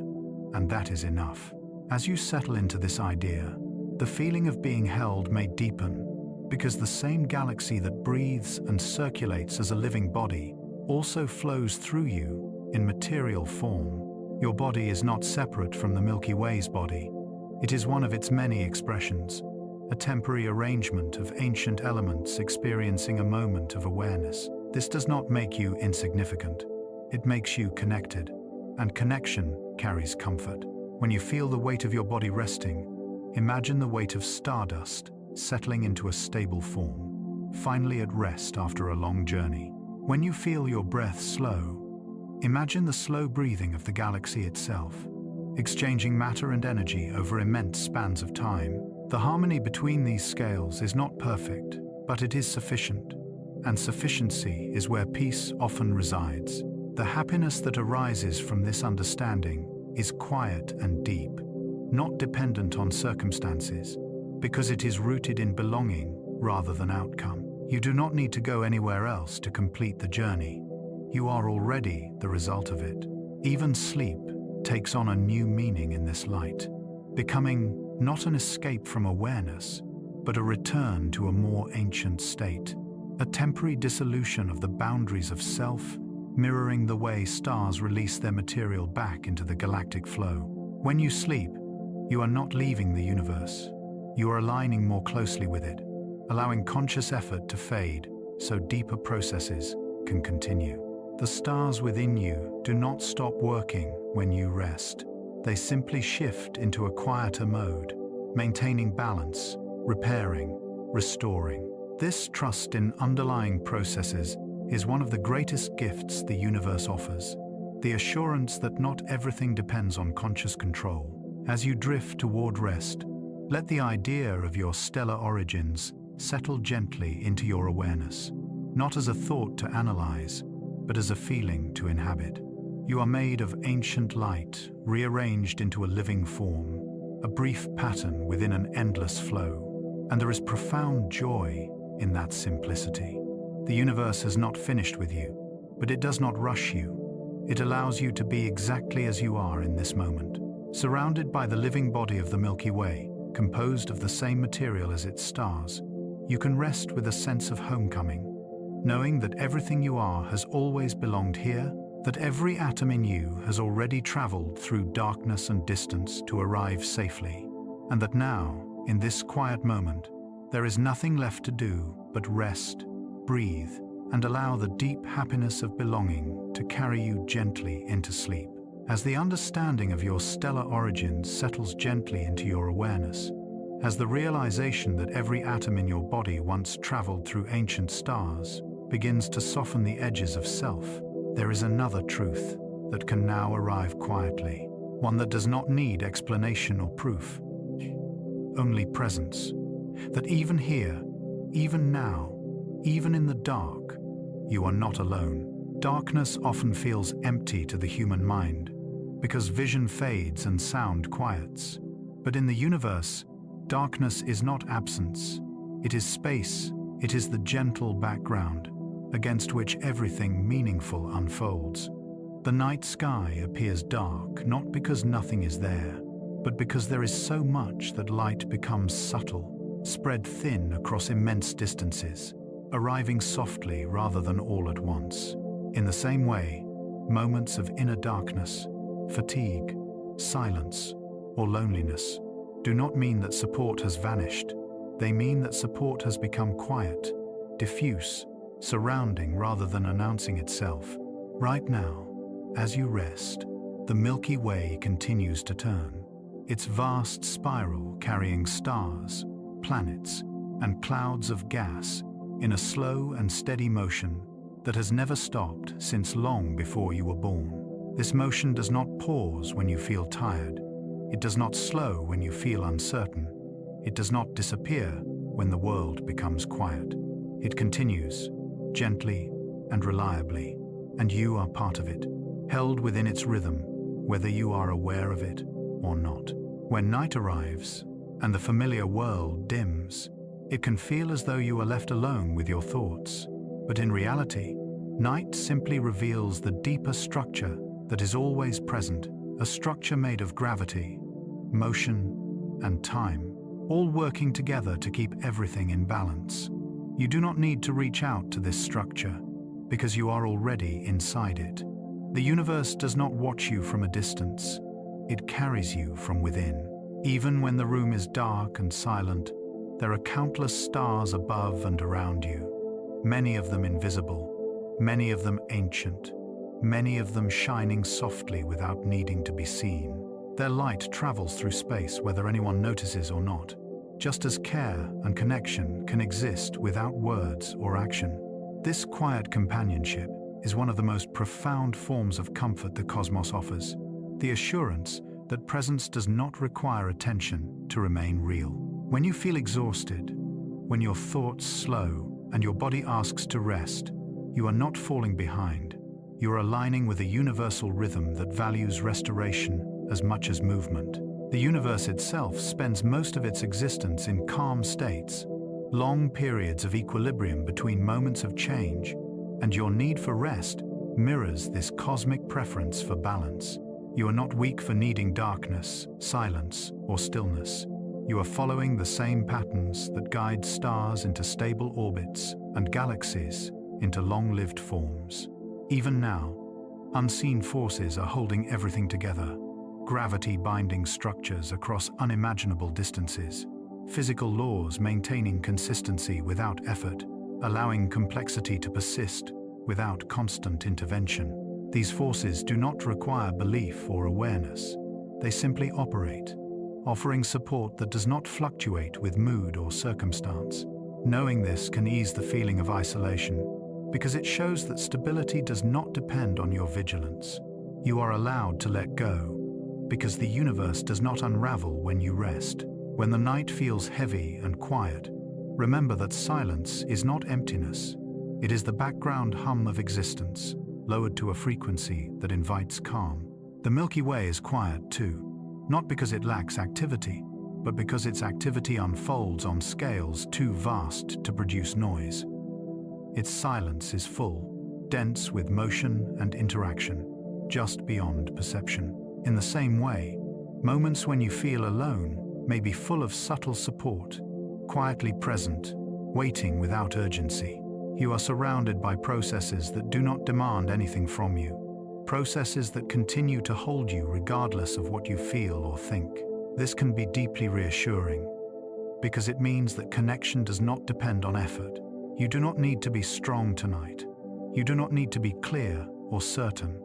and that is enough. As you settle into this idea, the feeling of being held may deepen, because the same galaxy that breathes and circulates as a living body also flows through you in material form. Your body is not separate from the Milky Way's body. It is one of its many expressions, a temporary arrangement of ancient elements experiencing a moment of awareness. This does not make you insignificant. It makes you connected, and connection carries comfort. When you feel the weight of your body resting, imagine the weight of stardust settling into a stable form, finally at rest after a long journey. When you feel your breath slow, imagine the slow breathing of the galaxy itself, exchanging matter and energy over immense spans of time. The harmony between these scales is not perfect, but it is sufficient, and sufficiency is where peace often resides. The happiness that arises from this understanding is quiet and deep, not dependent on circumstances, because it is rooted in belonging rather than outcome. You do not need to go anywhere else to complete the journey. You are already the result of it. Even sleep takes on a new meaning in this light, becoming not an escape from awareness, but a return to a more ancient state, a temporary dissolution of the boundaries of self, mirroring the way stars release their material back into the galactic flow. When you sleep, you are not leaving the universe. you are aligning more closely with it, allowing conscious effort to fade so deeper processes can continue. The stars within you do not stop working when you rest. They simply shift into a quieter mode, maintaining balance, repairing, restoring. This trust in underlying processes is one of the greatest gifts the universe offers. The assurance that not everything depends on conscious control. As you drift toward rest, let the idea of your stellar origins settle gently into your awareness, not as a thought to analyze, but as a feeling to inhabit. You are made of ancient light, rearranged into a living form, a brief pattern within an endless flow, and there is profound joy in that simplicity. The universe has not finished with you, but it does not rush you. It allows you to be exactly as you are in this moment. Surrounded by the living body of the Milky Way, composed of the same material as its stars, you can rest with a sense of homecoming, knowing that everything you are has always belonged here, that every atom in you has already traveled through darkness and distance to arrive safely, and that now, in this quiet moment, there is nothing left to do but rest, breathe, and allow the deep happiness of belonging to carry you gently into sleep. As the understanding of your stellar origins settles gently into your awareness, as the realization that every atom in your body once traveled through ancient stars begins to soften the edges of self, there is another truth that can now arrive quietly, one that does not need explanation or proof, only presence. That even here, even now, even in the dark, you are not alone. Darkness often feels empty to the human mind, because vision fades and sound quiets. But in the universe, darkness is not absence. It is space. It is the gentle background against which everything meaningful unfolds. The night sky appears dark not because nothing is there, but because there is so much that light becomes subtle, spread thin across immense distances, arriving softly rather than all at once. In the same way, moments of inner darkness, fatigue, silence, or loneliness do not mean that support has vanished. They mean that support has become quiet, diffuse, surrounding rather than announcing itself. Right now, as you rest, the Milky Way continues to turn, its vast spiral carrying stars, planets, and clouds of gas in a slow and steady motion that has never stopped since long before you were born. This motion does not pause when you feel tired. It does not slow when you feel uncertain. It does not disappear when the world becomes quiet. It continues, gently and reliably, and you are part of it, held within its rhythm, whether you are aware of it or not. When night arrives and the familiar world dims, it can feel as though you are left alone with your thoughts. But in reality, night simply reveals the deeper structure that is always present, a structure made of gravity, motion, and time, all working together to keep everything in balance. You do not need to reach out to this structure, because you are already inside it. The universe does not watch you from a distance. It carries you from within. Even when the room is dark and silent, there are countless stars above and around you, many of them invisible, many of them ancient, many of them shining softly without needing to be seen. Their light travels through space whether anyone notices or not, just as care and connection can exist without words or action. This quiet companionship is one of the most profound forms of comfort the cosmos offers, the assurance that presence does not require attention to remain real. When you feel exhausted, when your thoughts slow and your body asks to rest, you are not falling behind. You are aligning with a universal rhythm that values restoration as much as movement. The universe itself spends most of its existence in calm states, long periods of equilibrium between moments of change, and your need for rest mirrors this cosmic preference for balance. You are not weak for needing darkness, silence, or stillness. You are following the same patterns that guide stars into stable orbits and galaxies into long-lived forms. Even now, unseen forces are holding everything together, gravity binding structures across unimaginable distances, physical laws maintaining consistency without effort, allowing complexity to persist without constant intervention. These forces do not require belief or awareness. They simply operate, offering support that does not fluctuate with mood or circumstance. Knowing this can ease the feeling of isolation because it shows that stability does not depend on your vigilance. You are allowed to let go because the universe does not unravel when you rest. When the night feels heavy and quiet, remember that silence is not emptiness. It is the background hum of existence, lowered to a frequency that invites calm. The Milky Way is quiet too, not because it lacks activity, but because its activity unfolds on scales too vast to produce noise. Its silence is full, dense with motion and interaction, just beyond perception. In the same way, moments when you feel alone may be full of subtle support, quietly present, waiting without urgency. You are surrounded by processes that do not demand anything from you, processes that continue to hold you regardless of what you feel or think. This can be deeply reassuring, because it means that connection does not depend on effort. You do not need to be strong tonight. You do not need to be clear or certain.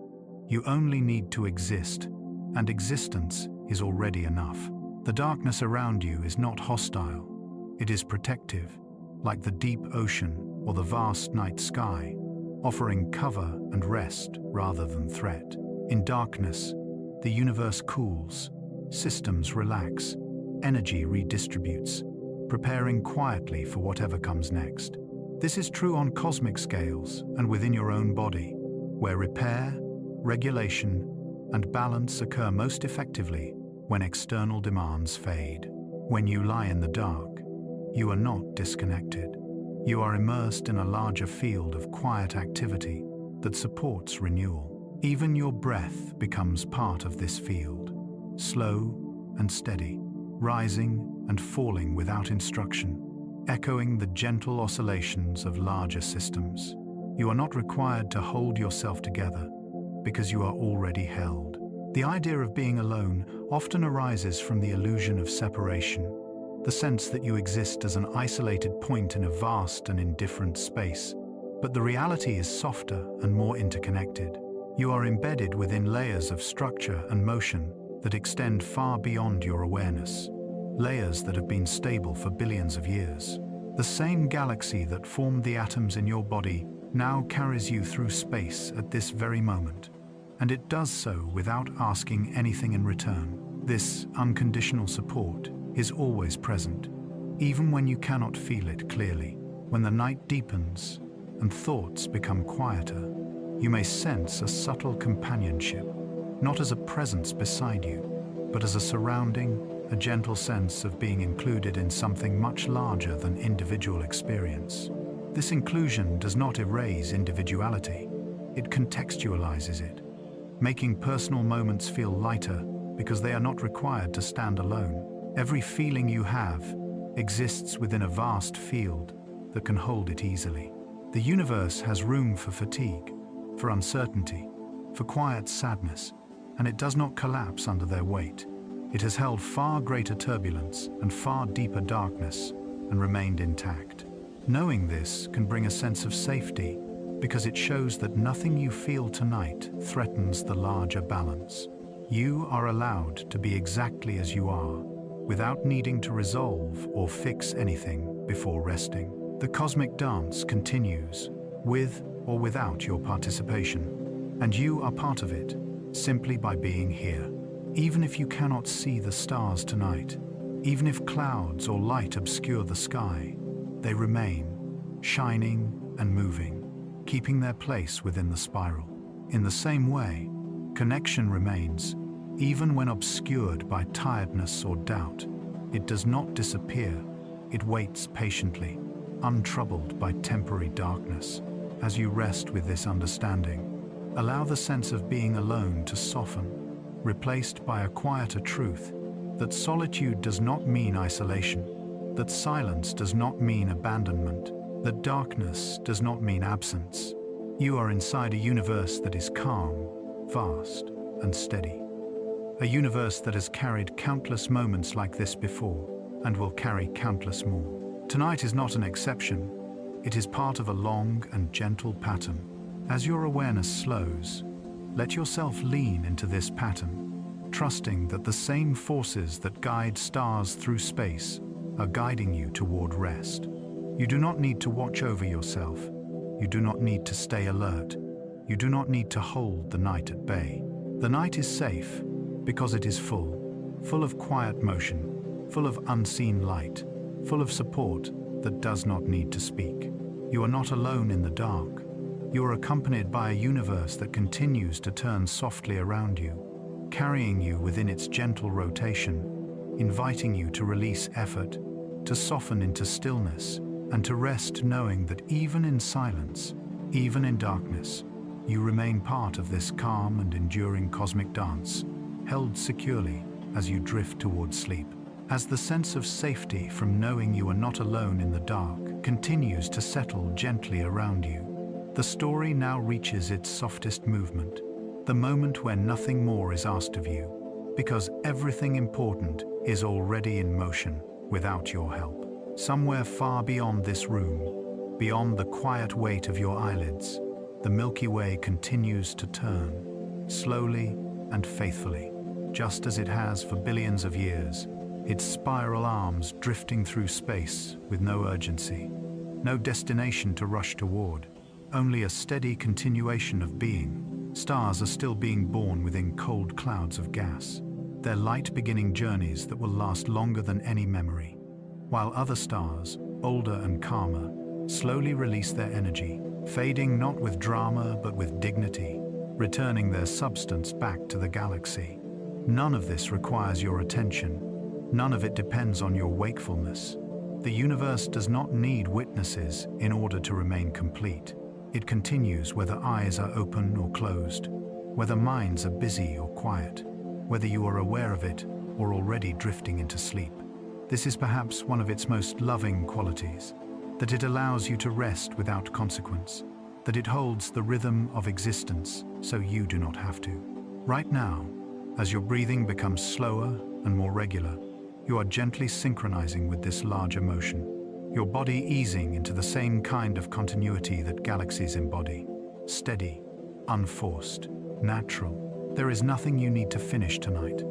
You only need to exist, and existence is already enough. The darkness around you is not hostile. It is protective, like the deep ocean or the vast night sky, offering cover and rest rather than threat. In darkness, the universe cools, systems relax, energy redistributes, preparing quietly for whatever comes next. This is true on cosmic scales and within your own body, where repair, regulation, and balance occur most effectively when external demands fade. When you lie in the dark, you are not disconnected. You are immersed in a larger field of quiet activity that supports renewal. Even your breath becomes part of this field, slow and steady, rising and falling without instruction, echoing the gentle oscillations of larger systems. You are not required to hold yourself together because you are already held. The idea of being alone often arises from the illusion of separation, the sense that you exist as an isolated point in a vast and indifferent space. But the reality is softer and more interconnected. You are embedded within layers of structure and motion that extend far beyond your awareness, layers that have been stable for billions of years. The same galaxy that formed the atoms in your body now carries you through space at this very moment. And it does so without asking anything in return. This unconditional support is always present, even when you cannot feel it clearly. When the night deepens and thoughts become quieter, you may sense a subtle companionship, not as a presence beside you, but as a surrounding, a gentle sense of being included in something much larger than individual experience. This inclusion does not erase individuality, it contextualizes it, making personal moments feel lighter because they are not required to stand alone. Every feeling you have exists within a vast field that can hold it easily. The universe has room for fatigue, for uncertainty, for quiet sadness, and it does not collapse under their weight. It has held far greater turbulence and far deeper darkness and remained intact. Knowing this can bring a sense of safety because it shows that nothing you feel tonight threatens the larger balance. You are allowed to be exactly as you are, without needing to resolve or fix anything before resting. The cosmic dance continues, with or without your participation, and you are part of it, simply by being here. Even if you cannot see the stars tonight, even if clouds or light obscure the sky, they remain, shining and moving, keeping their place within the spiral. In the same way, connection remains, even when obscured by tiredness or doubt. It does not disappear, it waits patiently, untroubled by temporary darkness. As you rest with this understanding, allow the sense of being alone to soften, replaced by a quieter truth, that solitude does not mean isolation, that silence does not mean abandonment, that darkness does not mean absence. You are inside a universe that is calm, vast, and steady. A universe that has carried countless moments like this before, and will carry countless more. Tonight is not an exception. It is part of a long and gentle pattern. As your awareness slows, let yourself lean into this pattern, trusting that the same forces that guide stars through space are guiding you toward rest. You do not need to watch over yourself. You do not need to stay alert. You do not need to hold the night at bay. The night is safe because it is full of quiet motion, full of unseen light, full of support that does not need to speak. You are not alone in the dark. You are accompanied by a universe that continues to turn softly around you, carrying you within its gentle rotation, inviting you to release effort, to soften into stillness, and to rest knowing that even in silence, even in darkness, you remain part of this calm and enduring cosmic dance, held securely as you drift towards sleep. As the sense of safety from knowing you are not alone in the dark continues to settle gently around you, the story now reaches its softest movement, the moment where nothing more is asked of you, because everything important is already in motion without your help. Somewhere far beyond this room, beyond the quiet weight of your eyelids, the Milky Way continues to turn, slowly and faithfully, just as it has for billions of years, its spiral arms drifting through space with no urgency, no destination to rush toward, only a steady continuation of being. Stars are still being born within cold clouds of gas, their light beginning journeys that will last longer than any memory, while other stars, older and calmer, slowly release their energy, fading not with drama but with dignity, returning their substance back to the galaxy. None of this requires your attention. None of it depends on your wakefulness. The universe does not need witnesses in order to remain complete. It continues whether eyes are open or closed, whether minds are busy or quiet, whether you are aware of it or already drifting into sleep. This is perhaps one of its most loving qualities, that it allows you to rest without consequence, that it holds the rhythm of existence so you do not have to. Right now, as your breathing becomes slower and more regular, you are gently synchronizing with this larger motion, your body easing into the same kind of continuity that galaxies embody. Steady, unforced, natural. There is nothing you need to finish tonight,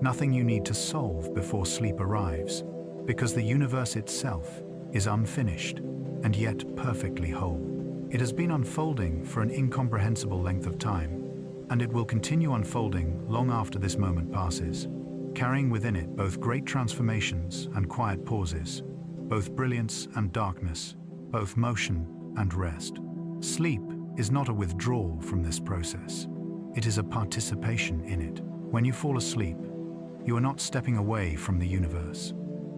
nothing you need to solve before sleep arrives, because the universe itself is unfinished and yet perfectly whole. It has been unfolding for an incomprehensible length of time, and it will continue unfolding long after this moment passes, carrying within it both great transformations and quiet pauses, both brilliance and darkness, both motion and rest. Sleep is not a withdrawal from this process. It is a participation in it. When you fall asleep, you are not stepping away from the universe.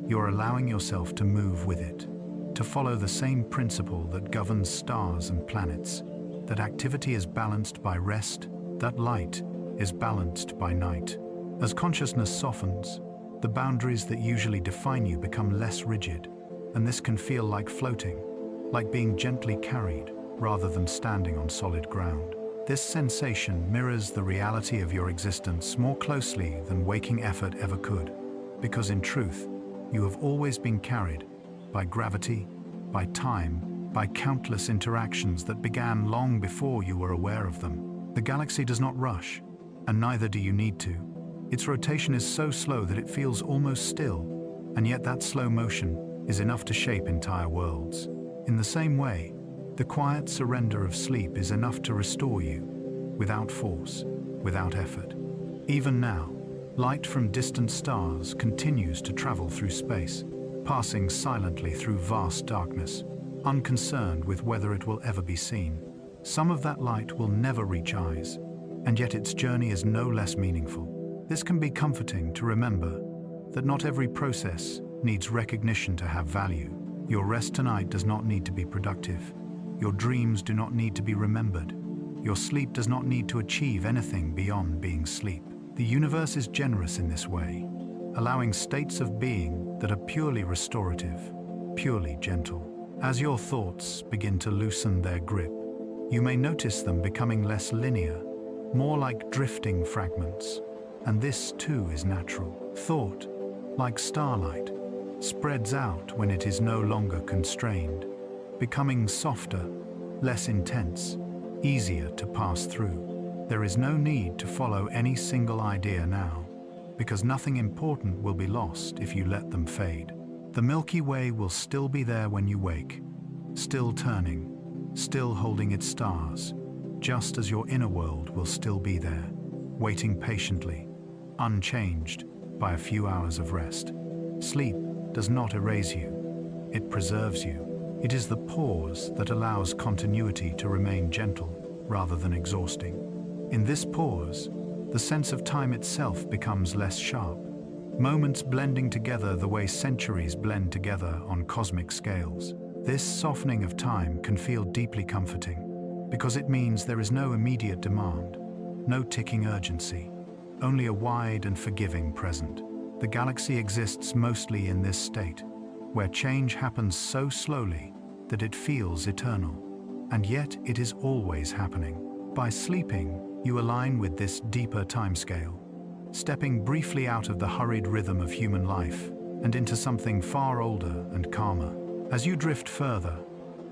You are allowing yourself to move with it, to follow the same principle that governs stars and planets, that activity is balanced by rest, that light is balanced by night. As consciousness softens, the boundaries that usually define you become less rigid, and this can feel like floating, like being gently carried rather than standing on solid ground. This sensation mirrors the reality of your existence more closely than waking effort ever could, because in truth, you have always been carried by gravity, by time, by countless interactions that began long before you were aware of them. The galaxy does not rush, and neither do you need to. Its rotation is so slow that it feels almost still, and yet that slow motion is enough to shape entire worlds. In the same way, the quiet surrender of sleep is enough to restore you, without force, without effort. Even now, light from distant stars continues to travel through space, passing silently through vast darkness, unconcerned with whether it will ever be seen. Some of that light will never reach eyes, and yet its journey is no less meaningful. This can be comforting to remember that not every process needs recognition to have value. Your rest tonight does not need to be productive. Your dreams do not need to be remembered. Your sleep does not need to achieve anything beyond being sleep. The universe is generous in this way, allowing states of being that are purely restorative, purely gentle. As your thoughts begin to loosen their grip, you may notice them becoming less linear, more like drifting fragments. And this too is natural. Thought, like starlight, spreads out when it is no longer constrained, becoming softer, less intense, easier to pass through. There is no need to follow any single idea now, because nothing important will be lost if you let them fade. The Milky Way will still be there when you wake, still turning, still holding its stars, just as your inner world will still be there, waiting patiently, unchanged by a few hours of rest. Sleep does not erase you, it preserves you. It is the pause that allows continuity to remain gentle rather than exhausting. In this pause, the sense of time itself becomes less sharp, moments blending together the way centuries blend together on cosmic scales. This softening of time can feel deeply comforting, because it means there is no immediate demand, no ticking urgency, only a wide and forgiving present. The galaxy exists mostly in this state, where change happens so slowly that it feels eternal, and yet it is always happening. By sleeping, you align with this deeper timescale, stepping briefly out of the hurried rhythm of human life and into something far older and calmer. As you drift further,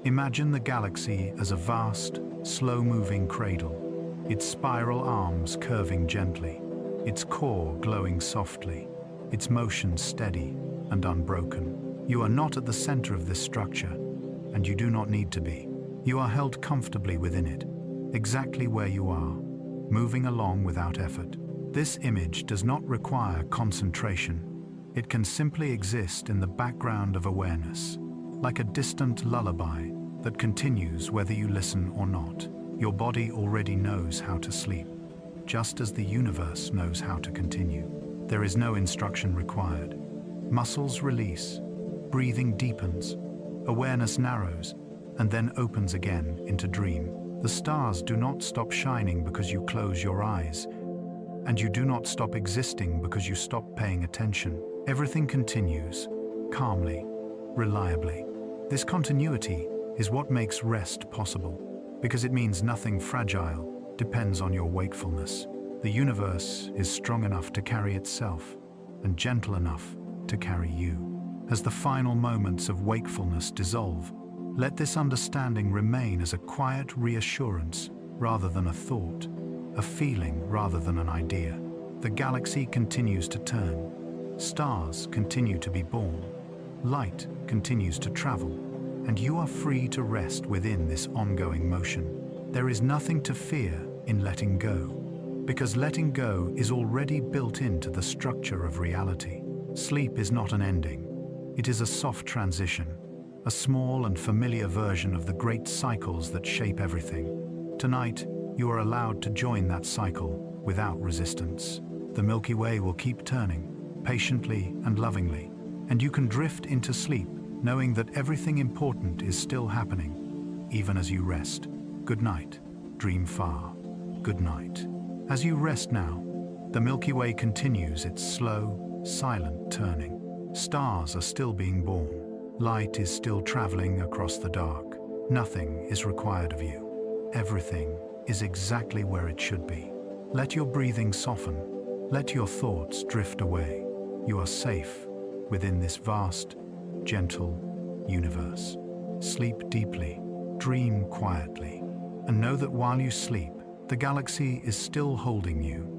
imagine the galaxy as a vast, slow-moving cradle, its spiral arms curving gently, its core glowing softly, its motion steady and unbroken. You are not at the center of this structure, and you do not need to be. You are held comfortably within it, exactly where you are, moving along without effort. This image does not require concentration. It can simply exist in the background of awareness, like a distant lullaby that continues whether you listen or not. Your body already knows how to sleep, just as the universe knows how to continue. There is no instruction required. Muscles release, breathing deepens, awareness narrows, and then opens again into dream. The stars do not stop shining because you close your eyes, and you do not stop existing because you stop paying attention. Everything continues, calmly, reliably. This continuity is what makes rest possible, because it means nothing fragile depends on your wakefulness. The universe is strong enough to carry itself, and gentle enough to carry you. As the final moments of wakefulness dissolve, let this understanding remain as a quiet reassurance rather than a thought, a feeling rather than an idea. The galaxy continues to turn, stars continue to be born, light continues to travel, and you are free to rest within this ongoing motion. There is nothing to fear in letting go, because letting go is already built into the structure of reality. Sleep is not an ending. It is a soft transition, a small and familiar version of the great cycles that shape everything. Tonight, you are allowed to join that cycle without resistance. The Milky Way will keep turning, patiently and lovingly, and you can drift into sleep, knowing that everything important is still happening, even as you rest. Good night. Dream far. Good night. As you rest now, the Milky Way continues its slow, silent turning. Stars are still being born. Light is still traveling across the dark. Nothing is required of you. Everything is exactly where it should be. Let your breathing soften. Let your thoughts drift away. You are safe within this vast, gentle universe. Sleep deeply, dream quietly, and know that while you sleep, the galaxy is still holding you,